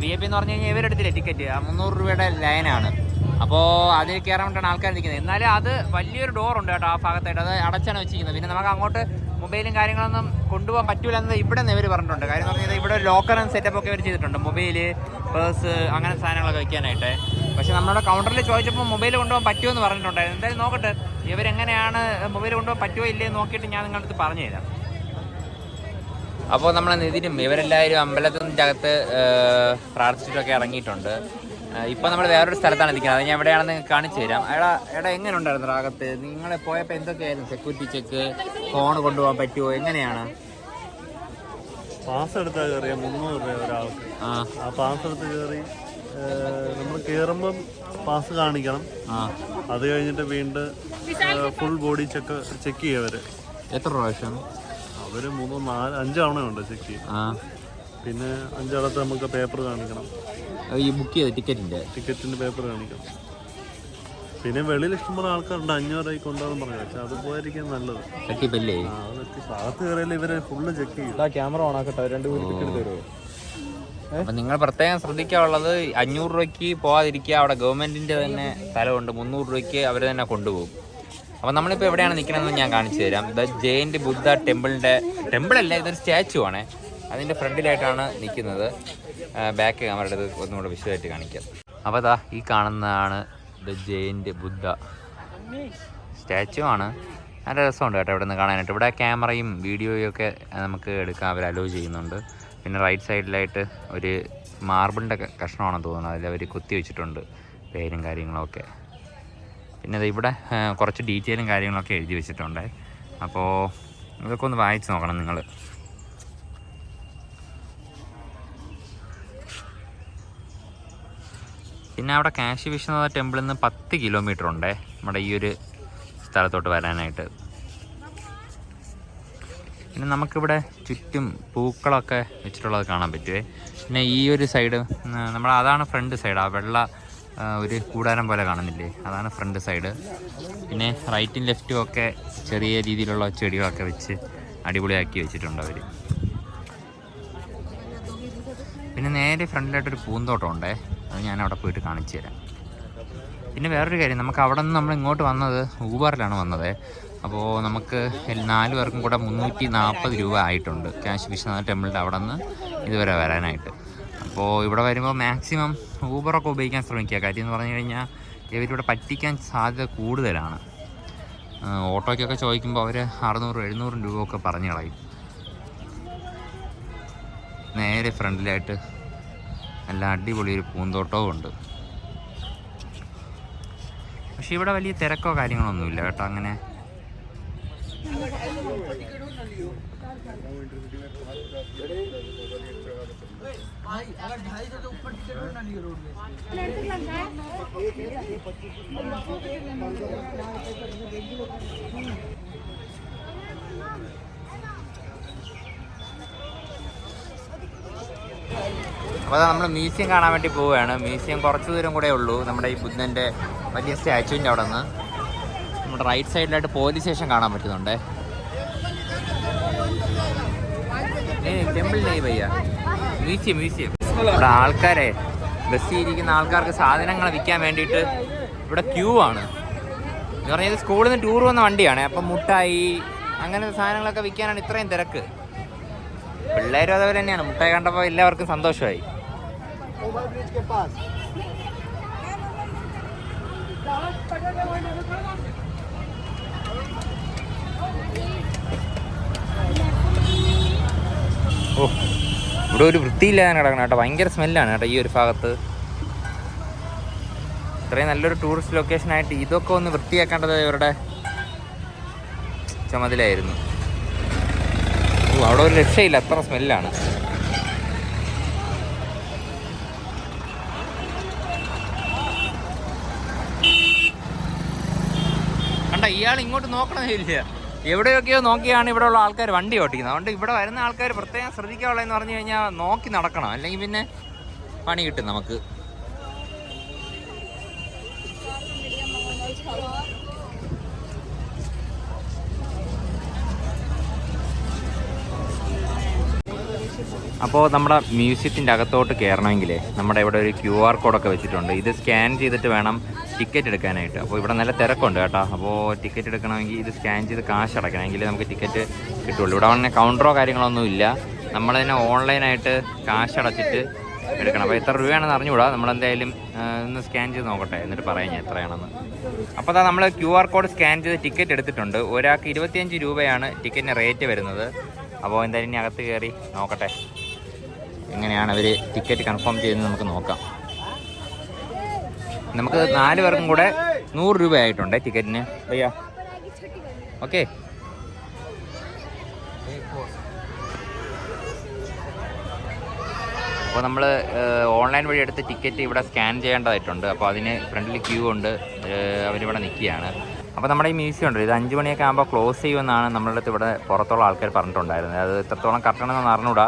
VIP എന്ന് പറഞ്ഞു കഴിഞ്ഞാൽ ഇവരെടുത്തില്ലേ ടിക്കറ്റ്, 300 രൂപയുടെ ലൈനാണ്. അപ്പോൾ അതിൽ കയറാൻ വേണ്ടിയാണ് ആൾക്കാർ നിൽക്കുന്നത്. എന്നാലും അത് വലിയൊരു ഡോറുണ്ട് കേട്ടോ ആ ഭാഗത്തായിട്ട്, അത് അടച്ചാണ് വെച്ചിരിക്കുന്നത്. പിന്നെ നമുക്ക് അങ്ങോട്ട് മൊബൈലും കാര്യങ്ങളൊന്നും കൊണ്ടുപോകാൻ പറ്റൂല എന്ന് ഇവിടെ നിന്ന് ഇവർ പറഞ്ഞിട്ടുണ്ട്. കാര്യം എന്ന് പറഞ്ഞാൽ ഇവിടെ ഒരു ലോക്കറും സെറ്റപ്പ് ഒക്കെ ഇവർ ചെയ്തിട്ടുണ്ട്, മൊബൈല്, പേഴ്സ് അങ്ങനെ സാധനങ്ങളൊക്കെ വയ്ക്കാനായിട്ട്. പക്ഷെ നമ്മുടെ കൗണ്ടറിൽ ചോദിച്ചപ്പോൾ മൊബൈൽ കൊണ്ടുപോകാൻ പറ്റുമെന്ന് പറഞ്ഞിട്ടുണ്ടായിരുന്നു. എന്തായാലും നോക്കട്ടെ ഇവരെങ്ങനെയാണ് മൊബൈൽ കൊണ്ടുപോകാൻ പറ്റുമോ ഇല്ലേ നോക്കിയിട്ട് ഞാൻ നിങ്ങളുടെ അടുത്ത് പറഞ്ഞു തരാം. അപ്പോൾ നമ്മളെ നിതിനും ഇവരെല്ലാവരും അമ്പലത്തിൻ്റെ അകത്ത് പ്രാർത്ഥിച്ചിട്ടൊക്കെ ഇറങ്ങിയിട്ടുണ്ട്. ഇപ്പോൾ നമ്മൾ വേറൊരു സ്ഥലത്താണ് നിൽക്കുന്നത്, അത് ഞാൻ എവിടെയാണെന്ന് കാണിച്ചു തരാം. എടാ എങ്ങനെ ഉണ്ടായിരുന്നു അകത്ത്? നിങ്ങൾ പോയപ്പോൾ എന്തൊക്കെയായിരുന്നു? സെക്യൂരിറ്റി ചെക്ക്, ഫോൺ കൊണ്ടുപോകാൻ പറ്റുമോ, എങ്ങനെയാണ്? പാസ് എടുത്താൽ കയറിയ 300 രൂപ ഒരാൾക്ക്. ആ പാസ് എടുത്ത് കയറി നമ്മൾ കയറുമ്പം പാസ് കാണിക്കണം. അത് കഴിഞ്ഞിട്ട് വീണ്ടും ഫുൾ ബോഡി ചെക്ക് ചെയ്യവര്. എത്ര പ്രാവശ്യം? അവര് 3, 4, 5 തവണയുണ്ട് ചെക്ക് ചെയ്യും. പിന്നെ 5 തവണത്തെ നമുക്ക് പേപ്പർ കാണിക്കണം. ഈ ബുക്ക് ചെയ്ത ടിക്കറ്റിന്റെ പേപ്പർ കാണിക്കണം. പിന്നെ വെളിയിൽ ഇഷ്ടംപോലെ ആൾക്കാരുണ്ട് 500 രൂപയ്ക്ക് കൊണ്ടുപോകാൻ പറഞ്ഞു. പക്ഷെ അത് പോയിരിക്കും നല്ലത്. ഭാഗത്ത് കയറിയാലും ഇവര് ഫുള്ള് ചെക്ക് ചെയ്യും. ക്യാമറ ഓൺ ആക്കട്ടെ, 2 ടിക്കറ്റ് എടുത്ത് തരുമോ? അപ്പം നിങ്ങൾ പ്രത്യേകം ശ്രദ്ധിക്കാനുള്ളത് 500 രൂപയ്ക്ക് പോകാതിരിക്കുക. അവിടെ ഗവൺമെൻറ്റിൻ്റെ തന്നെ സ്ഥലമുണ്ട്, 300 രൂപയ്ക്ക് അവർ തന്നെ കൊണ്ടുപോകും. അപ്പോൾ നമ്മളിപ്പോൾ എവിടെയാണ് നിൽക്കണമെന്ന് ഞാൻ കാണിച്ചു തരാം. ദ ജെയിൻറ്റ് ബുദ്ധ ടെമ്പിളല്ല, ഇതൊരു സ്റ്റാച്ചു ആണ്. അതിൻ്റെ ഫ്രണ്ടിലായിട്ടാണ് നിൽക്കുന്നത്. ബാക്ക് ക്യാമറയുടെ ഒന്നുകൂടെ വിശദമായിട്ട് കാണിക്കാം. അപ്പോൾ അതാ ഈ കാണുന്നതാണ് ദ ജെയിൻറ്റ് ബുദ്ധ സ്റ്റാച്ചു ആണ്. നല്ല രസമുണ്ട് കേട്ടോ ഇവിടെ നിന്ന് കാണാനായിട്ട്. ഇവിടെ ക്യാമറയും വീഡിയോയും ഒക്കെ നമുക്ക് എടുക്കാൻ അവർ അലോ ചെയ്യുന്നുണ്ട്. പിന്നെ റൈറ്റ് സൈഡിലായിട്ട് ഒരു മാർബിളിൻ്റെ കഷ്ണമാണെന്ന് തോന്നുന്നത്, അതിലവർ കുത്തി വെച്ചിട്ടുണ്ട് പേരും കാര്യങ്ങളൊക്കെ. പിന്നെ അത് ഇവിടെ കുറച്ച് ഡീറ്റെയിലും കാര്യങ്ങളൊക്കെ എഴുതി വെച്ചിട്ടുണ്ട്. അപ്പോൾ ഇതൊക്കെ ഒന്ന് വായിച്ച് നോക്കണം നിങ്ങൾ. പിന്നെ അവിടെ കാശി വിശ്വനാഥ ടെമ്പിളിൽ നിന്ന് 10 കിലോമീറ്റർ ഉണ്ടേ നമ്മുടെ ഈ ഒരു സ്ഥലത്തോട്ട് വരാനായിട്ട്. പിന്നെ നമുക്കിവിടെ ചുറ്റും പൂക്കളൊക്കെ വെച്ചിട്ടുള്ളത് കാണാൻ പറ്റുമേ. പിന്നെ ഈ ഒരു സൈഡ് അതാണ് ഫ്രണ്ട് സൈഡ്. ആ വെള്ള ഒരു കൂടാരം പോലെ കാണുന്നില്ലേ, അതാണ് ഫ്രണ്ട് സൈഡ്. പിന്നെ റൈറ്റും ലെഫ്റ്റും ഒക്കെ ചെറിയ രീതിയിലുള്ള ചെടികളൊക്കെ വെച്ച് അടിപൊളിയാക്കി വെച്ചിട്ടുണ്ട് അവർ. പിന്നെ നേരെ ഫ്രണ്ടിലായിട്ടൊരു പൂന്തോട്ടം ഉണ്ടേ, അത് ഞാൻ അവിടെ പോയിട്ട് കാണിച്ചു തരാം. പിന്നെ വേറൊരു കാര്യം, നമുക്ക് അവിടെ നിന്ന് നമ്മൾ ഇങ്ങോട്ട് വന്നത് ഊബറിലാണ് വന്നത്. അപ്പോൾ നമുക്ക് 4 പേർക്കും കൂടെ 340 രൂപ ആയിട്ടുണ്ട് കാശി വിശ്വനാഥ ടെമ്പിളിൻ്റെ അവിടെ നിന്ന് ഇതുവരെ വരാനായിട്ട്. അപ്പോൾ ഇവിടെ വരുമ്പോൾ മാക്സിമം ഊബറൊക്കെ ഉപയോഗിക്കാൻ ശ്രമിക്കുക. കാര്യം എന്ന് പറഞ്ഞു കഴിഞ്ഞാൽ ഇവരിവിടെ പറ്റിക്കാൻ സാധ്യത കൂടുതലാണ്. ഓട്ടോയ്ക്കൊക്കെ ചോദിക്കുമ്പോൾ അവർ 600-700 രൂപ ഒക്കെ പറഞ്ഞു കളയും. നേരെ ഫ്രണ്ടിലായിട്ട് നല്ല അടിപൊളി ഒരു പൂന്തോട്ടവും ഉണ്ട്. പക്ഷെ ഇവിടെ വലിയ തിരക്കോ കാര്യങ്ങളൊന്നുമില്ല കേട്ടോ. അങ്ങനെ അപ്പോൾ നമ്മൾ മ്യൂസിയം കാണാൻ വേണ്ടി പോവുകയാണ്. മ്യൂസിയം കുറച്ച് ദൂരം കൂടെ ഉള്ളൂ നമ്മുടെ ഈ ബുദ്ധൻ്റെ വലിയ സ്റ്റാച്ചുവിൻ്റെ അവിടെ നിന്ന്. നമ്മുടെ റൈറ്റ് സൈഡിലായിട്ട് പോലീസ് സ്റ്റേഷൻ കാണാൻ പറ്റുന്നുണ്ട്. ടെമ്പിൾ നെയ് ഭയ്യ, മ്യൂസിയം. ഇവിടെ ആൾക്കാരെ ബസ്സിൽ ഇരിക്കുന്ന ആൾക്കാർക്ക് സാധനങ്ങൾ വിൽക്കാൻ വേണ്ടിയിട്ട് ഇവിടെ ക്യൂ ആണ്. എന്ന് പറഞ്ഞാൽ സ്കൂളിൽ നിന്ന് ടൂർ വന്ന വണ്ടിയാണ്. അപ്പം മുട്ടായി അങ്ങനത്തെ സാധനങ്ങളൊക്കെ വിൽക്കാനാണ് ഇത്രയും തിരക്ക്. പിള്ളേരും അതേപോലെ തന്നെയാണ്. മുട്ടായി കണ്ടപ്പോൾ എല്ലാവർക്കും സന്തോഷമായി. ഓ, ഇവിടെ ഒരു വൃത്തിയില്ലാതെ കിടക്കണം കേട്ടോ. ഭയങ്കര സ്മെല്ലാണ് കേട്ടോ ഈ ഒരു ഭാഗത്ത്. ഇത്രയും നല്ലൊരു ടൂറിസ്റ്റ് ലൊക്കേഷനായിട്ട് ഇതൊക്കെ ഒന്ന് വൃത്തിയാക്കേണ്ടത് ഇവരുടെ ചുമതലയായിരുന്നു. ഓ, അവിടെ ഒരു രക്ഷയില്ല, അത്ര സ്മെല്ലാണ്. കണ്ട, ഇയാൾ ഇങ്ങോട്ട് നോക്കണമെന്നില്ല, എവിടെയൊക്കെയോ നോക്കിയാണ് ഇവിടെ ഉള്ള ആൾക്കാർ വണ്ടി ഓട്ടിക്കുന്നത്. അതുകൊണ്ട് ഇവിടെ വരുന്ന ആൾക്കാർ പ്രത്യേകം ശ്രദ്ധിക്കാനുള്ളതെന്ന് പറഞ്ഞു കഴിഞ്ഞാൽ നോക്കി നടക്കണം, അല്ലെങ്കിൽ പിന്നെ പണി കിട്ടും നമുക്ക്. അപ്പോൾ നമ്മുടെ മ്യൂസിയത്തിൻ്റെ അകത്തോട്ട് കയറണമെങ്കിലേ നമ്മുടെ ഇവിടെ ഒരു QR കോഡൊക്കെ വെച്ചിട്ടുണ്ട്. ഇത് സ്കാൻ ചെയ്തിട്ട് വേണം ടിക്കറ്റ് എടുക്കാനായിട്ട്. അപ്പോൾ ഇവിടെ നല്ല തിരക്കുണ്ട് കേട്ടോ. അപ്പോൾ ടിക്കറ്റ് എടുക്കണമെങ്കിൽ ഇത് സ്കാൻ ചെയ്ത് കാശ് അടയ്ക്കണമെങ്കിൽ നമുക്ക് ടിക്കറ്റ് കിട്ടുള്ളൂ. ഇവിടെ വന്നെ കൗണ്ടറോ കാര്യങ്ങളൊന്നും ഇല്ല. നമ്മൾ തന്നെ ഓൺലൈനായിട്ട് കാശ് അടച്ചിട്ട് എടുക്കണം. അപ്പോൾ എത്ര രൂപയാണെന്ന് അറിഞ്ഞുകൂടാ. നമ്മളെന്തായാലും ഒന്ന് സ്കാൻ ചെയ്ത് നോക്കട്ടെ, എന്നിട്ട് പറയാം ഞാൻ എത്രയാണെന്ന്. അപ്പോൾ അതാ നമ്മൾ QR കോഡ് സ്കാൻ ചെയ്ത് ടിക്കറ്റ് എടുത്തിട്ടുണ്ട്. ഒരാൾക്ക് 25 രൂപയാണ് ടിക്കറ്റിന് റേറ്റ് വരുന്നത്. അപ്പോൾ എന്തായാലും ഇനി അകത്ത് കയറി നോക്കട്ടെ എങ്ങനെയാണ് അവർ ടിക്കറ്റ് കൺഫേം ചെയ്യുന്നത് നമുക്ക് നോക്കാം. നമുക്ക് 4 പേർക്കും കൂടെ 100 രൂപയായിട്ടുണ്ട് ടിക്കറ്റിന് ഭയ്യ. ഓക്കെ, അപ്പോൾ നമ്മൾ ഓൺലൈൻ വഴി എടുത്ത് ടിക്കറ്റ് ഇവിടെ സ്കാൻ ചെയ്യേണ്ടതായിട്ടുണ്ട്. അപ്പോൾ അതിന് ഫ്രണ്ടിൽ ക്യൂ ഉണ്ട്, അവരിവിടെ നിൽക്കുകയാണ്. അപ്പോൾ നമ്മുടെ ഈ മ്യൂസിയം ഉണ്ട്, ഇത് 5 മണിയൊക്കെ ആകുമ്പോൾ ക്ലോസ് ചെയ്യുമെന്നാണ് നമ്മളുടെ അടുത്ത് ഇവിടെ പുറത്തുള്ള ആൾക്കാർ പറഞ്ഞിട്ടുണ്ടായിരുന്നത്. അത് എത്രത്തോളം കറക്റ്റാണെന്ന് അറിഞ്ഞൂടാ.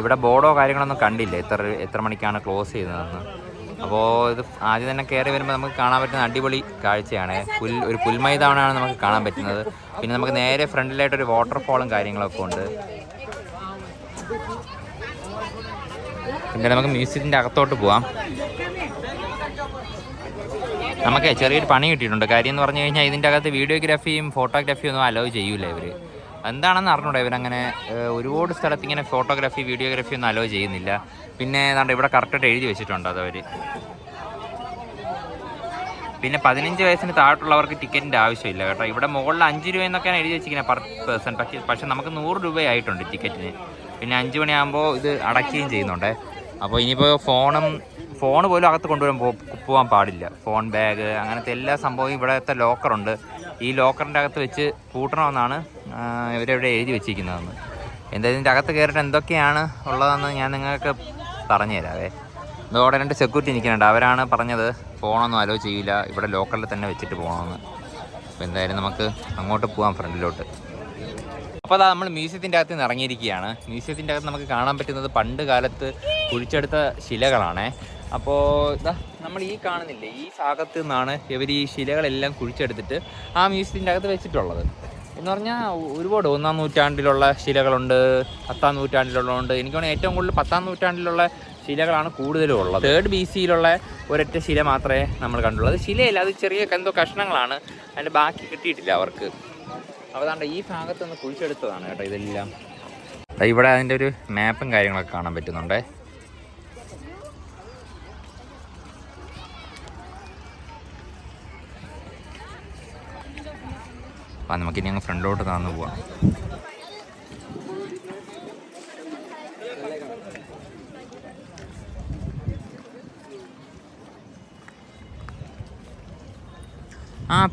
ഇവിടെ ബോർഡോ കാര്യങ്ങളൊന്നും കണ്ടില്ല എത്ര മണിക്കാണ് ക്ലോസ് ചെയ്യുന്നതെന്ന്. അപ്പോൾ ഇത് ആദ്യം തന്നെ കയറി വരുമ്പോൾ നമുക്ക് കാണാൻ പറ്റുന്ന അടിപൊളി കാഴ്ചയാണ്. ഒരു പുൽമൈതാവണമാണ് നമുക്ക് കാണാൻ പറ്റുന്നത്. പിന്നെ നമുക്ക് നേരെ ഫ്രണ്ടിലായിട്ടൊരു വാട്ടർഫോളും കാര്യങ്ങളൊക്കെ ഉണ്ട്. പിന്നെ നമുക്ക് മ്യൂസിയത്തിൻ്റെ അകത്തോട്ട് പോവാം. നമുക്ക് ചെറിയൊരു പണി കിട്ടിയിട്ടുണ്ട്. കാര്യം എന്ന് പറഞ്ഞു കഴിഞ്ഞാൽ ഇതിൻ്റെ അകത്ത് വീഡിയോഗ്രാഫിയും ഫോട്ടോഗ്രാഫിയും ഒന്നും അലോ ചെയ്യൂല ഇവർ. എന്താണെന്ന് അറിഞ്ഞൂടാ, ഇവരങ്ങനെ ഒരുപാട് സ്ഥലത്ത് ഇങ്ങനെ ഫോട്ടോഗ്രാഫി വീഡിയോഗ്രാഫി ഒന്നും അലോ ചെയ്യുന്നില്ല. പിന്നെ ഏതാണ്ട് ഇവിടെ കറക്റ്റായിട്ട് എഴുതി വെച്ചിട്ടുണ്ട് അതവർ. പിന്നെ 15 വയസ്സിന് താഴോട്ടുള്ളവർക്ക് ടിക്കറ്റിൻ്റെ ആവശ്യമില്ല കേട്ടോ. ഇവിടെ മുകളിൽ 5 രൂപ എന്നൊക്കെയാണ് എഴുതി വെച്ചിരിക്കുന്നത് per person. പക്ഷേ നമുക്ക് 100 രൂപയായിട്ടുണ്ട് ടിക്കറ്റിന്. പിന്നെ 5 മണിയാകുമ്പോൾ ഇത് അടയ്ക്കുകയും ചെയ്യുന്നുണ്ട്. അപ്പോൾ ഇനിയിപ്പോൾ ഫോൺ പോലും അകത്ത് പോകാൻ പാടില്ല. ഫോൺ, ബാഗ്, അങ്ങനത്തെ എല്ലാ സംഭവവും ഇവിടുത്തെ ലോക്കറുണ്ട്. ഈ ലോക്കറിൻ്റെ അകത്ത് വെച്ച് പൂട്ടണമെന്നാണ് ഇവരെവിടെ എഴുതി വെച്ചിരിക്കുന്നതെന്ന്. എന്തായാലും ഇതിൻ്റെ അകത്ത് കയറിയിട്ട് എന്തൊക്കെയാണ് ഉള്ളതെന്ന് ഞാൻ നിങ്ങൾക്ക് പറഞ്ഞു തരാവേ. ഇതോടെ 2 സെക്യൂരിറ്റി നിൽക്കുന്നുണ്ട്. അവരാണ് പറഞ്ഞത് പോകണമെന്നും അലോ ചെയ്യില്ല, ഇവിടെ ലോക്കലിൽ തന്നെ വെച്ചിട്ട് പോകണമെന്ന്. അപ്പോൾ എന്തായാലും നമുക്ക് അങ്ങോട്ട് പോകാം, ഫ്രണ്ടിലോട്ട്. അപ്പോൾ അതാ നമ്മൾ മ്യൂസിയത്തിൻ്റെ അകത്ത് നിന്ന് ഇറങ്ങിയിരിക്കുകയാണ്. മ്യൂസിയത്തിൻ്റെ അകത്ത് നമുക്ക് കാണാൻ പറ്റുന്നത് പണ്ട് കാലത്ത് കുഴിച്ചെടുത്ത ശിലകളാണ്. അപ്പോൾ ഇതാ നമ്മൾ ഈ കാണുന്നില്ലേ, ഈ ഭാഗത്ത് നിന്നാണ് ഇവർ ഈ ശിലകളെല്ലാം കുഴിച്ചെടുത്തിട്ട് ആ മ്യൂസിയത്തിൻ്റെ അകത്ത് വെച്ചിട്ടുള്ളത്. എന്ന് പറഞ്ഞാൽ ഒരുപാട് 1-ാം നൂറ്റാണ്ടിലുള്ള ശിലകളുണ്ട്, 10-ാം നൂറ്റാണ്ടിലുള്ളതുണ്ട്. എനിക്ക് തോന്നുന്നു ഏറ്റവും കൂടുതൽ 10-ാം നൂറ്റാണ്ടിലുള്ള ശിലകളാണ് കൂടുതലും ഉള്ളത്. 3rd BC-യിലുള്ള ഒരൊറ്റ ശില മാത്രമേ നമ്മൾ കണ്ടുള്ളൂ. അത് ശിലയല്ല, അത് ചെറിയ എന്തോ കഷ്ണങ്ങളാണ്, അതിൻ്റെ ബാക്കി കിട്ടിയിട്ടില്ല അവർക്ക്. അതാണ്ട് ഈ ഭാഗത്ത് നിന്ന് കുഴിച്ചെടുത്തതാണ് കേട്ടോ ഇതെല്ലാം. ഇവിടെ അതിൻ്റെ ഒരു മാപ്പും കാര്യങ്ങളൊക്കെ കാണാൻ പറ്റുന്നുണ്ട്. അപ്പം നമുക്കിനി അങ്ങ് ഫ്രണ്ടിലോട്ട് നടന്നു പോവാം.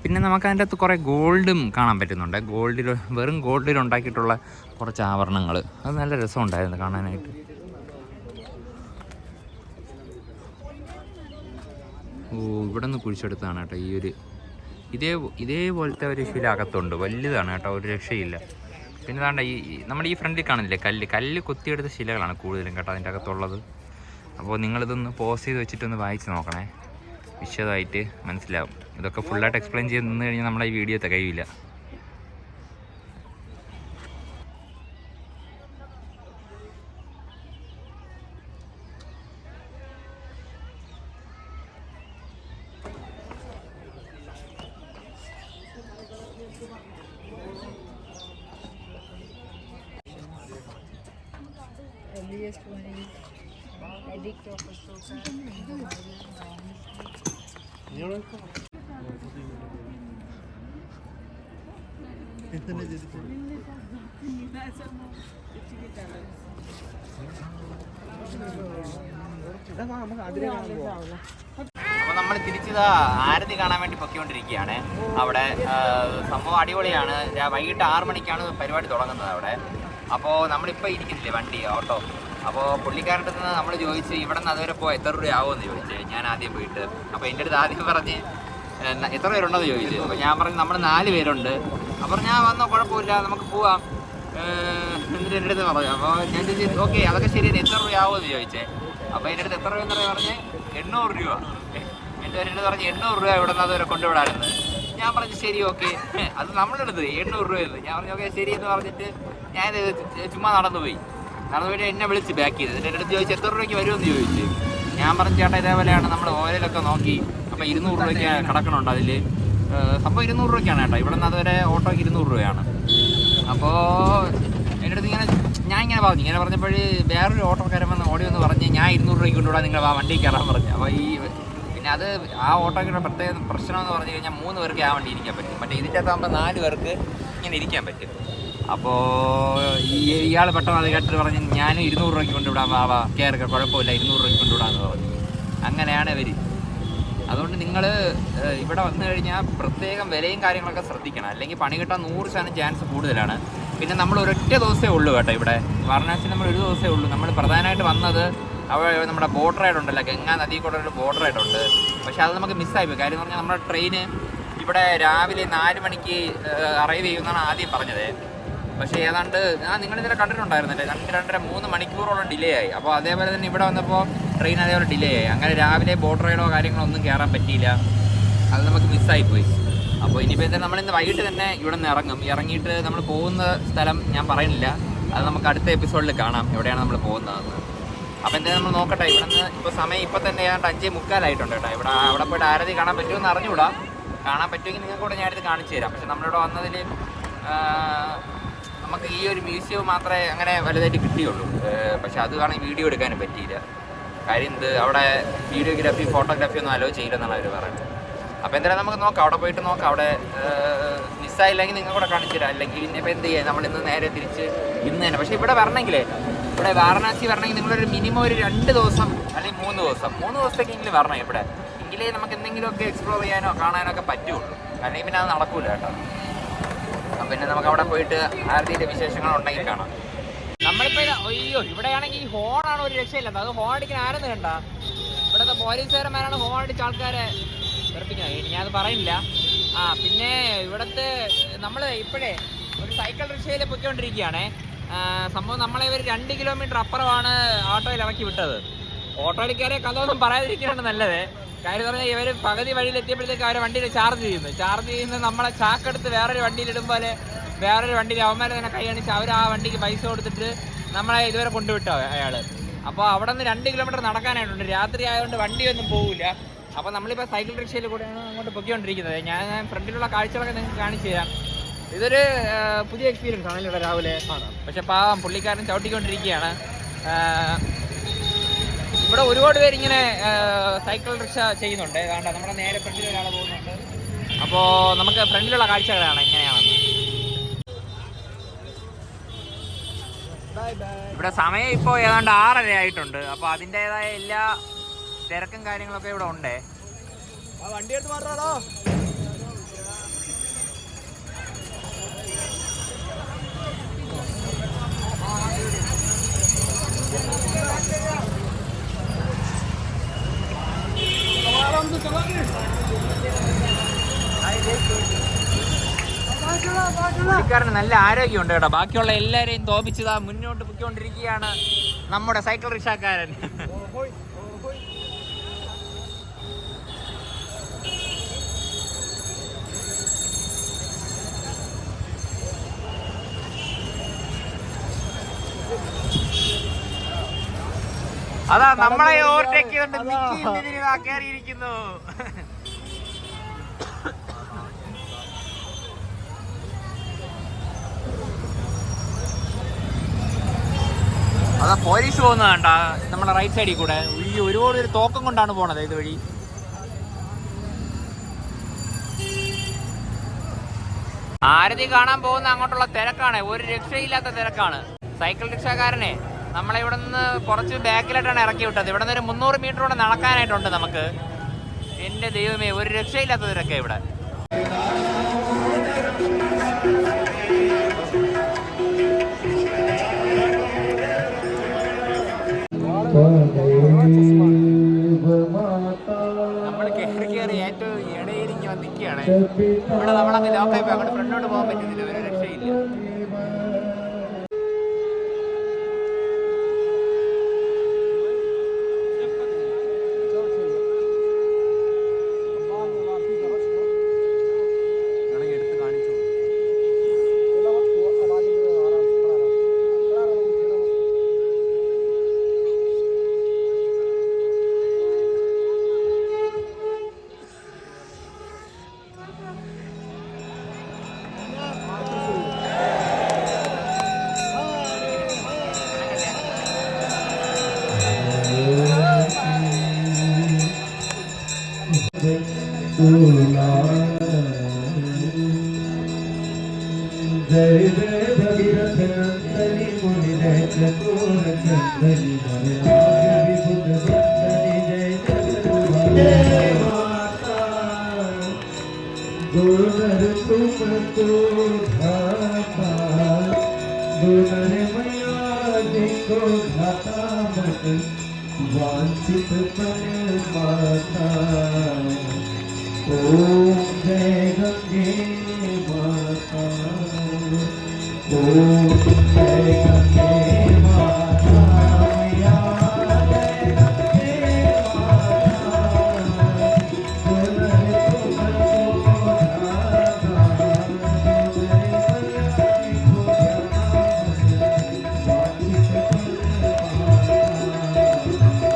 പിന്നെ നമുക്ക് അതിൻ്റെ അകത്ത് കുറേ ഗോൾഡും കാണാൻ പറ്റുന്നുണ്ട്. വെറും ഗോൾഡിൽ ഉണ്ടാക്കിയിട്ടുള്ള കുറച്ച് ആഭരണങ്ങൾ, അത് നല്ല രസമുണ്ടായിരുന്നു കാണാനായിട്ട്. ഇവിടെ നിന്ന് കുഴിച്ചെടുത്തതാണ് കേട്ടോ ഈ ഒരു ഇതേപോലത്തെ ഒരു ശില അകത്തുണ്ട്, വലുതാണ് കേട്ടോ, ഒരു രക്ഷയില്ല. പിന്നെ അതാണ്ട് നമ്മുടെ ഈ ഫ്രണ്ടിൽ കാണില്ലേ കല്ല് കൊത്തിയെടുത്ത ശിലകളാണ് കൂടുതലും കേട്ടോ അതിൻ്റെ അകത്തുള്ളത്. അപ്പോൾ നിങ്ങളിതൊന്ന് പോസ് ചെയ്ത് വെച്ചിട്ടൊന്ന് വായിച്ച് നോക്കണേ, വിശദമായിട്ട് മനസ്സിലാവും. ഇതൊക്കെ ഫുള്ളായിട്ട് എക്സ്പ്ലെയിൻ ചെയ്ത് നിന്ന് കഴിഞ്ഞാൽ നമ്മളെ ഈ video തികയില്ല. Earliest one is Edict of Ashoka. അപ്പോൾ നമ്മൾ തിരിച്ചത് ആരതി കാണാൻ വേണ്ടി പൊക്കിക്കൊണ്ടിരിക്കുകയാണ്. അവിടെ സംഭവം അടിപൊളിയാണ്. വൈകിട്ട് 6 മണിക്കാണ് പരിപാടി തുടങ്ങുന്നത് അവിടെ. അപ്പോൾ നമ്മളിപ്പോൾ ഇരിക്കുന്നില്ലേ വണ്ടി ഓട്ടോ, അപ്പോൾ പുള്ളിക്കാരുടെ നിന്ന് നമ്മൾ ചോദിച്ച് ഇവിടെ നിന്ന് അതുവരെ പോകാൻ എത്ര രൂപ ആവുമെന്ന് ചോദിച്ചു ഞാൻ ആദ്യം പോയിട്ട്. അപ്പോൾ എൻ്റെ അടുത്ത് ആദ്യം പറഞ്ഞ് എത്ര പേരുണ്ടെന്ന് ചോദിച്ചു. അപ്പോൾ ഞാൻ പറഞ്ഞു നമ്മൾ 4 പേരുണ്ട്. അപ്പോൾ ഞാൻ വന്നോ കുഴപ്പമില്ല നമുക്ക് പോവാം എന്നിട്ട് എൻ്റെ അടുത്ത് പറഞ്ഞു. അപ്പോൾ ഞാൻ ചോദിച്ചു ഓക്കെ അതൊക്കെ ശരിയാണ്, എത്ര രൂപ ആവുമെന്ന് ചോദിച്ചേ. അപ്പോൾ എൻ്റെ അടുത്ത് എത്ര രൂപ എന്നറിയാൻ പറഞ്ഞ് 800 രൂപ. എൻ്റെ അടുത്ത് പറഞ്ഞ് 800 രൂപ ഇവിടെ നിന്ന് അതുവരെ കൊണ്ടുവിടാറുണ്ട്. ഞാൻ പറഞ്ഞു ശരി ഓക്കെ, അത് നമ്മളുടെ അടുത്ത് 800 രൂപയെന്ന്. ഞാൻ പറഞ്ഞു ഓക്കെ ശരി എന്ന് പറഞ്ഞിട്ട് ഞാൻ ചുമ്മാ നടന്നു പോയിട്ട് എന്നെ വിളിച്ച് ബാക്ക് ചെയ്ത്. എൻ്റെ അടുത്ത് ചോദിച്ചു എത്ര രൂപയ്ക്ക് വരുമെന്ന് ചോദിച്ചു. ഞാൻ പറഞ്ഞു ചേട്ടാ ഇതേപോലെയാണ് നമ്മൾ ഓയിലൊക്കെ നോക്കി, അപ്പോൾ 200 രൂപയ്ക്ക് കിടക്കണുണ്ട് അതിൽ. സംഭവം 200 രൂപയ്ക്കാണ് കേട്ടോ, ഇവിടെ നിന്ന് അതുവരെ ഓട്ടോയ്ക്ക് 200 രൂപയാണ്. അപ്പോൾ എൻ്റെ അടുത്ത് ഞാൻ ഇങ്ങനെ പറഞ്ഞപ്പോൾ വേറൊരു ഓട്ടോക്കാരൻ വന്ന് ഓടി വന്ന് പറഞ്ഞ് ഞാൻ 200 രൂപയ്ക്ക് കൊണ്ടുവിടാൻ നിങ്ങൾ ആ വണ്ടിയിൽ കയറാൻ പറഞ്ഞു. അപ്പോൾ പിന്നെ അത് ആ ഓട്ടോയ്ക്കുള്ള പ്രത്യേക പ്രശ്നം എന്ന് പറഞ്ഞു കഴിഞ്ഞാൽ 3 പേർക്ക് ആ വണ്ടി ഇരിക്കാൻ പറ്റും. മറ്റേ ഇതിൻ്റെ അകത്താകുമ്പോൾ 4 പേർക്ക് ഇങ്ങനെ ഇരിക്കാൻ പറ്റും. അപ്പോൾ ഇയാൾ പെട്ടെന്ന് അത് കേട്ടിട്ട് പറഞ്ഞ് ഞാൻ 200 രൂപയ്ക്ക് കൊണ്ടുവിടാൻ വാ കയറൊക്കെ കുഴപ്പമില്ല 200 രൂപയ്ക്ക് കൊണ്ടുവിടാമെന്ന് പറഞ്ഞു. അങ്ങനെയാണ് ഇവർ. അതുകൊണ്ട് നിങ്ങൾ ഇവിടെ വന്നു കഴിഞ്ഞാൽ പ്രത്യേകം വിലയും കാര്യങ്ങളൊക്കെ ശ്രദ്ധിക്കണം, അല്ലെങ്കിൽ പണി കിട്ടാൻ 100% ചാൻസ് കൂടുതലാണ്. പിന്നെ നമ്മൾ ഒരൊറ്റ ദിവസമേ ഉള്ളൂ കേട്ടോ ഇവിടെ വാരണാസിയിൽ, നമ്മൾ ഒരു ദിവസമേ ഉള്ളൂ. നമ്മൾ പ്രധാനമായിട്ട് വന്നത് അവിടെ നമ്മുടെ ബോട്ട് റൈഡ് ഉണ്ടല്ലോ, ഗംഗാ നദി കൂടെ ഒരു ബോട്ട് റൈഡ് ഉണ്ട്. പക്ഷേ അത് നമുക്ക് മിസ്സായിപ്പോയി. കാര്യം എന്ന് പറഞ്ഞാൽ നമ്മുടെ ട്രെയിന് ഇവിടെ രാവിലെ 4 മണിക്ക് അറൈവ് ചെയ്യുമെന്നാണ് ആദ്യം പറഞ്ഞത്. പക്ഷേ ഏതാണ്ട് നിങ്ങളിതിനെ കണ്ടിട്ടുണ്ടായിരുന്നില്ലേ, 2-2.5-3 മണിക്കൂറോളം ഡിലേ ആയി. അപ്പോൾ അതേപോലെ തന്നെ ഇവിടെ വന്നപ്പോൾ ട്രെയിൻ അതേപോലെ ഡിലേ ആയി. അങ്ങനെ രാവിലെ ബോട്ട് റൈഡോ കാര്യങ്ങളോ ഒന്നും കയറാൻ പറ്റിയില്ല, അത് നമുക്ക് മിസ്സായിപ്പോയി. അപ്പോൾ ഇനിയിപ്പോൾ എന്തായാലും നമ്മളിന്ന് വൈകിട്ട് തന്നെ ഇവിടെ നിന്ന് ഇറങ്ങിയിട്ട് നമ്മൾ പോകുന്ന സ്ഥലം ഞാൻ പറയുന്നില്ല, അത് നമുക്ക് അടുത്ത എപ്പിസോഡിൽ കാണാം എവിടെയാണ് നമ്മൾ പോകുന്നതെന്ന്. അപ്പോൾ എന്തായാലും നമ്മൾ നോക്കട്ടെ. ഇവിടെ നിന്ന് ഇപ്പോൾ സമയം ഇപ്പോൾ തന്നെ ഏതാണ്ട് 5:45 കേട്ടോ. അവിടെ പോയിട്ട് ആരതി കാണാൻ പറ്റുമെന്ന് അറിഞ്ഞുകൂടാ. കാണാൻ പറ്റുമെങ്കിൽ നിങ്ങൾക്ക് കൂടെ ഞാനിത് കാണിച്ചു തരാം. പക്ഷെ നമ്മളിവിടെ വന്നതിൽ നമുക്ക് ഈ ഒരു മ്യൂസിയം മാത്രമേ അങ്ങനെ വലുതായിട്ട് കിട്ടിയുള്ളൂ. പക്ഷെ അത് കാണാൻ വീഡിയോ എടുക്കാനും പറ്റിയില്ല. കാര്യം അവിടെ വീഡിയോഗ്രാഫി ഫോട്ടോഗ്രാഫി ഒന്നും അലോ ചെയ്യില്ലെന്നാണ് അവർ പറയുന്നത്. അപ്പോൾ എന്തായാലും നമുക്ക് നോക്കാം, അവിടെ പോയിട്ട് നോക്കാം. അവിടെ മിസ്സായില്ലെങ്കിൽ നിങ്ങൾ കൂടെ കാണിച്ചു തരാം. അല്ലെങ്കിൽ ഇനിയിപ്പോൾ എന്ത് ചെയ്യാം, നമ്മളിന്ന് നേരെ തിരിച്ച് ഇന്ന് തന്നെ. പക്ഷേ ഇവിടെ വരണമെങ്കിലേ, ഇവിടെ വാരണാസി വരണമെങ്കിൽ നിങ്ങളൊരു മിനിമം ഒരു 2 ദിവസം അല്ലെങ്കിൽ 3 ദിവസം 3 ദിവസത്തേക്കെങ്കിലും വരണം ഇവിടെ. എങ്കിലേ നമുക്ക് എന്തെങ്കിലുമൊക്കെ എക്സ്പ്ലോർ ചെയ്യാനോ കാണാനോ ഒക്കെ പറ്റുള്ളൂ. അല്ലെങ്കിൽ പിന്നെ അത് നടക്കൂല കേട്ടോ. അപ്പം പിന്നെ നമുക്ക് അവിടെ പോയിട്ട് ആരതിയുടെ വിശേഷങ്ങൾ ഉണ്ടെങ്കിൽ കാണാം. നമ്മളിപ്പോ അയ്യോ ഇവിടെയാണെങ്കിൽ ഈ ഹോണാണ് ഒരു രക്ഷയില്ലാത്ത. അത് ഹോൺ അടിക്കാൻ ആരെന്ന് കണ്ട ഇവിടുത്തെ പോലീസുകാരന്മാരാണ് ഹോൺ അടിച്ച ആൾക്കാരെ വെറുപ്പിക്കുന്നത്. ഞാനത് പറയുന്നില്ല. പിന്നെ ഇവിടുത്തെ നമ്മൾ ഇപ്പോഴേ ഒരു സൈക്കിൾ റിക്ഷയിൽ പൊയ്ക്കൊണ്ടിരിക്കുകയാണേ. സംഭവം നമ്മളെ ഇവർ 2 കിലോമീറ്റർ അപ്പുറമാണ് ഓട്ടോയിൽ ഇറക്കി വിട്ടത്. ഓട്ടോയിൽക്കാരെ കഥയൊന്നും പറയാതിരിക്കുകയാണ് നല്ലത്. കാര്യം പറഞ്ഞാൽ ഇവർ പകുതി വഴിയിലെത്തിയപ്പോഴത്തേക്ക് അവരെ വണ്ടിയിൽ ചാർജ് ചെയ്യുന്നത് നമ്മളെ ചാക്കെടുത്ത് വേറൊരു വണ്ടിയിൽ ഇടുമ്പോലെ വേറൊരു വണ്ടിയിൽ അവന്മാരെ തന്നെ കൈ കാണിച്ച് അവർ ആ വണ്ടിക്ക് പൈസ കൊടുത്തിട്ട് നമ്മളെ ഇതുവരെ കൊണ്ടുവിട്ടോ അയാൾ. അപ്പോൾ അവിടെ നിന്ന് 2 കിലോമീറ്റർ നടക്കാനായിട്ടുണ്ട്. രാത്രി ആയതുകൊണ്ട് വണ്ടിയൊന്നും പോകില്ല. അപ്പോൾ നമ്മളിപ്പോൾ സൈക്കിൾ റിക്ഷയിൽ കൂടെയാണ് അങ്ങോട്ട് പൊയ്ക്കൊണ്ടിരിക്കുന്നത്. ഞാൻ ഫ്രണ്ടിലുള്ള കാഴ്ചകളൊക്കെ നിങ്ങൾക്ക് കാണിച്ചു തരാം. ഇതൊരു പുതിയ എക്സ്പീരിയൻസ് ആണ് ഇവിടെ രാവിലെ. പക്ഷെ പാവം പുള്ളിക്കാരൻ ചവിട്ടിക്കൊണ്ടിരിക്കുകയാണ്. ഇവിടെ ഒരുപാട് പേര് ഇങ്ങനെ സൈക്കിൾ റിക്ഷ ചെയ്യുന്നുണ്ട്. കാരണം നമ്മുടെ നേരെ ഫ്രണ്ടിൽ ഒരാൾ പോകുന്നുണ്ട്. അപ്പോൾ നമുക്ക് ഫ്രണ്ടിലുള്ള കാഴ്ചകളാണ് എങ്ങനെയാണെന്ന്. ഇവിടെ സമയം ഇപ്പോൾ ഏതാണ്ട് 6:30 ആയിട്ടുണ്ട്. അപ്പോൾ അതിൻ്റെതായ എല്ലാ തിരക്കും കാര്യങ്ങളൊക്കെ ഇവിടെ ഉണ്ട്. വണ്ടി എടുത്ത് മാറ്റാടോ. പുള്ളിക്കാരന് നല്ല ആരോഗ്യമുണ്ട് കേട്ടോ. ബാക്കിയുള്ള എല്ലാവരെയും തോപ്പിച്ചതാ മുന്നോട്ട് പൊയ്ക്കൊണ്ടിരിക്കുകയാണ് നമ്മുടെ സൈക്കിൾ റിക്ഷക്കാരൻ. അതാ നമ്മളെ ഓവർടേക്ക് ചെയ്തോണ്ട് കയറിയിരിക്കുന്നു. അതാ പോലീസ് പോകുന്നത് കണ്ട നമ്മുടെ റൈറ്റ് സൈഡിൽ കൂടെ. ഈ ഒരുപാട് ഒരു തോക്കം കൊണ്ടാണ് പോണത് ഇതുവഴി. ആരതി കാണാൻ പോകുന്ന അങ്ങോട്ടുള്ള തിരക്കാണ്. ഒരു രക്ഷയില്ലാത്ത തിരക്കാണ്. സൈക്കിൾ റിക്ഷക്കാരനെ നമ്മളെ ഇവിടെ നിന്ന് കുറച്ച് ബാക്കിലായിട്ടാണ് ഇറക്കി വിട്ടത്. ഇവിടെ നിന്ന് ഒരു 300 മീറ്റർ കൂടെ നടക്കാനായിട്ടുണ്ട് നമുക്ക്. എൻ്റെ ദൈവമേ, ഒരു രക്ഷയില്ലാത്ത തിരക്കാണ് ഇവിടെ. നമ്മൾ കയറി ഏറ്റവും ഇടയിരിക്കും നിൽക്കുകയാണ്. ഇവിടെ നമ്മളങ്ങ് ലോക്കായി പോയി അങ്ങോട്ട് ഫ്രണ്ടോട്ട് പോകാൻ പറ്റുന്നില്ല. ഒരു രക്ഷയില്ല. जय जय भगीरथ नंदनी मुनि जय चकोर चंदनी विबुध बंदनी जय जय माता गुरुनर तुमको धाता गुरुनर मैया जिनको धाता मत वांछित मन माता ओम जय गंगे माता ओम जय गंगे माता मैया जय गंगे माता गुरुनर तुमको धाता गुरुनर मैया जिनको धाता वांछित मन माता ओम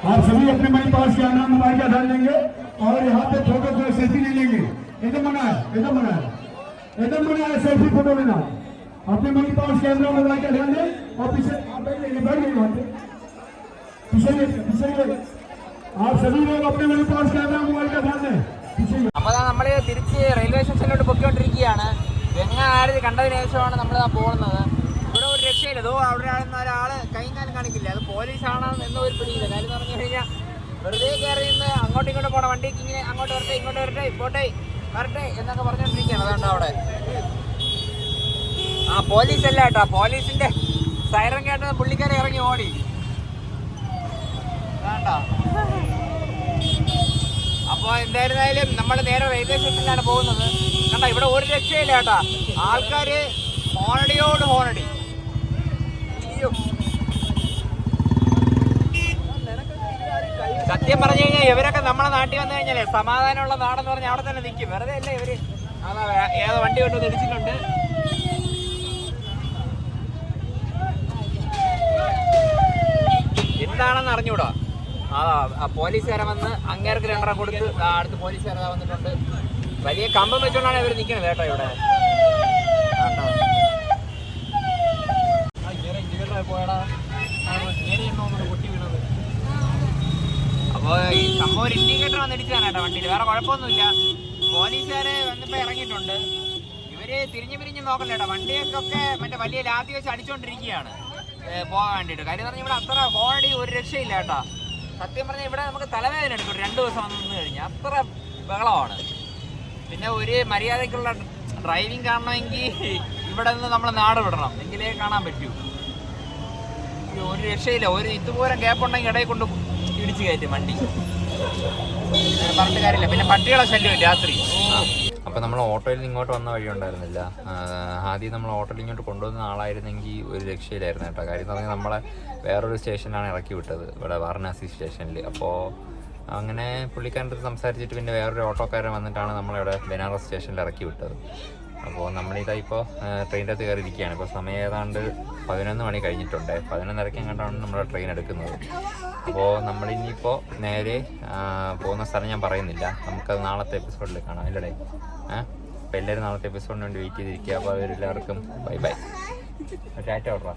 आप सभी अपने मनी पास के नाम मोबाइल का ध्यान देंगे और यहाँ पे फोटो को सेल्फी ले लेंगे। एकदम मना है, एकदम मना है, एकदम मना है सेल्फी फोटो लेना। अपने मनी पास कैमरा मोबाइल का ध्यान दें और पीछे आप बैठ जाइए वहाँ पे, पीछे आप सभी लोग अपने मनी पास कैमरा मोबाइल का ध्यान दें पीछे। അപ്പോൾ നമ്മൾ തിരിച്ച് റെയിൽവേ സ്റ്റേഷനിലോട്ട് പൊയ്ക്കൊണ്ടിരിക്കുകയാണ്. വെങ്ങാരതി കണ്ടതിന് ശേഷമാണ് നമ്മൾ പോകുന്നത്. ഇവിടെ ഒരു രക്ഷയില്ല. ഇതോ അവിടെ ഒരാൾ കൈയും കാലും കാണിക്കില്ല. അത് പോലീസാണോ എന്നൊരു പിടിയില്ല. കാര്യം എന്ന് പറഞ്ഞു കഴിഞ്ഞാൽ വെറുതെ കയറി നിന്ന് അങ്ങോട്ടും ഇങ്ങോട്ടും പോകണം. വണ്ടിക്ക് ഇങ്ങനെ അങ്ങോട്ട് വരട്ടെ ഇങ്ങോട്ട് വരട്ടെ ഇപ്പോട്ടെ വരട്ടെ എന്നൊക്കെ പറഞ്ഞുകൊണ്ടിരിക്കുകയാണ്. അതുകൊണ്ട് അവിടെ ആ പോലീസ് അല്ല കേട്ടോ, പോലീസിന്റെ സൈറൻ കേട്ട പുള്ളിക്കാരെ ഇറങ്ങി ഓടി. വേണ്ട. അപ്പോൾ എന്തായിരുന്നാലും നമ്മൾ നേരെ റെയിൽവേ സ്റ്റേഷനിലാണ് പോകുന്നത്. കണ്ട ഇവിടെ ഒരു രക്ഷയില്ല കേട്ടാ, ആൾക്കാര് ഹോണടിയോട് ഹോണടി. സത്യം പറഞ്ഞു കഴിഞ്ഞാൽ ഇവരൊക്കെ നമ്മളെ നാട്ടിൽ വന്നു കഴിഞ്ഞാലേ സമാധാനമുള്ള നാടെന്ന് പറഞ്ഞാൽ അവിടെ തന്നെ നിൽക്കും. വെറുതെ അല്ല ഇവര് ഏതോ വണ്ടി കൊണ്ടുവന്ന് ഇടിച്ചിട്ടുണ്ട്. എന്താണെന്ന് അറിഞ്ഞൂടാ. ആ പോലീസുകാരൻ വന്ന് അങ്ങേർക്ക് രണ്ടെണ്ണം കൊടുത്ത് അടുത്ത് പോലീസുകാരൻ വന്നിട്ടുണ്ട്. വലിയ കമ്പം വെച്ചോണ്ടാണ് ഇവർ നിൽക്കുന്നത് കേട്ടോ ഇവിടെ. പോയടാ പൊട്ടി വീണത്. അപ്പോൾ ഈ സംഭവം ഒരു ഇൻഡിക്കേറ്റർ വന്ന് ഇടിച്ചതാണ് കേട്ടോ വണ്ടിയിൽ. വേറെ കുഴപ്പമൊന്നുമില്ല. പോലീസുകാരെ വന്നിപ്പോൾ ഇറങ്ങിയിട്ടുണ്ട്. ഇവര് തിരിഞ്ഞു പിരിഞ്ഞ് നോക്കണ്ട കേട്ടോ. വണ്ടിയൊക്കെ മറ്റേ വലിയ ലാത്തി വെച്ച് അടിച്ചുകൊണ്ടിരിക്കുകയാണ് പോകാൻ വേണ്ടിയിട്ട്. കാര്യം പറഞ്ഞാൽ ഇവിടെ അത്ര ഹോണടി ഒരു രക്ഷയില്ല കേട്ടോ. സത്യം പറഞ്ഞാൽ ഇവിടെ നമുക്ക് തലവേദന എടുക്കും 2 ദിവസം വന്നു കഴിഞ്ഞാൽ. അത്ര ബഹളമാണ്. പിന്നെ ഒരു മര്യാദയ്ക്കുള്ള ഡ്രൈവിംഗ് കാണണമെങ്കിൽ ഇവിടെ നിന്ന് നമ്മൾ നാട് വിടണം, എങ്കിലേ കാണാൻ പറ്റൂ. ഒരു രക്ഷയില്ല. ഒരു ഇതുപോലെ ഗ്യാപ്പ് ഉണ്ടെങ്കിൽ ഇടയിൽ കൊണ്ട് ഇടിച്ച് കയറ്റും വണ്ടി. പറഞ്ഞിട്ട് കാര്യമില്ല. പിന്നെ പട്ടികളെ ശല്യം രാത്രി. അപ്പോൾ നമ്മൾ ഓട്ടോയിൽ ഇങ്ങോട്ട് വന്ന വഴി ഉണ്ടായിരുന്നില്ല. ആദ്യം നമ്മൾ ഓട്ടോയിൽ ഇങ്ങോട്ട് കൊണ്ടുവന്ന ആളായിരുന്നെങ്കിൽ ഒരു രക്ഷയിലായിരുന്നു കേട്ടോ. കാര്യം എന്ന് പറഞ്ഞാൽ നമ്മളെ വേറൊരു സ്റ്റേഷനിലാണ് ഇറക്കി വിട്ടത്, ഇവിടെ വാരണാസി സ്റ്റേഷനിൽ. അപ്പോൾ അങ്ങനെ പുള്ളിക്കാരൻ്റെ അടുത്ത് സംസാരിച്ചിട്ട് പിന്നെ വേറൊരു ഓട്ടോക്കാരൻ വന്നിട്ടാണ് നമ്മളിവിടെ ബനാറസ് സ്റ്റേഷനിൽ ഇറക്കി വിട്ടത്. അപ്പോൾ നമ്മളിതാ ഇപ്പോൾ ട്രെയിനിൻ്റെ അകത്ത് കയറിയിരിക്കുകയാണ്. ഇപ്പോൾ സമയം ഏതാണ്ട് 11 മണി കഴിഞ്ഞിട്ടുണ്ട്. 11:30 കണ്ടാണ് നമ്മുടെ ട്രെയിൻ എടുക്കുന്നത്. അപ്പോൾ നമ്മളിനിയിപ്പോൾ നേരെ പോകുന്ന സ്ഥലം ഞാൻ പറയുന്നില്ല, നമുക്കത് നാളത്തെ എപ്പിസോഡിൽ കാണാം അല്ലേ. അപ്പോൾ എല്ലാവരും നാളത്തെ എപ്പിസോഡിന് വേണ്ടി വെയിറ്റ് ചെയ്തിരിക്കുക. അപ്പോൾ അവരെല്ലാവർക്കും ബൈ ബൈ, ടാറ്റ ഓർഡറാ.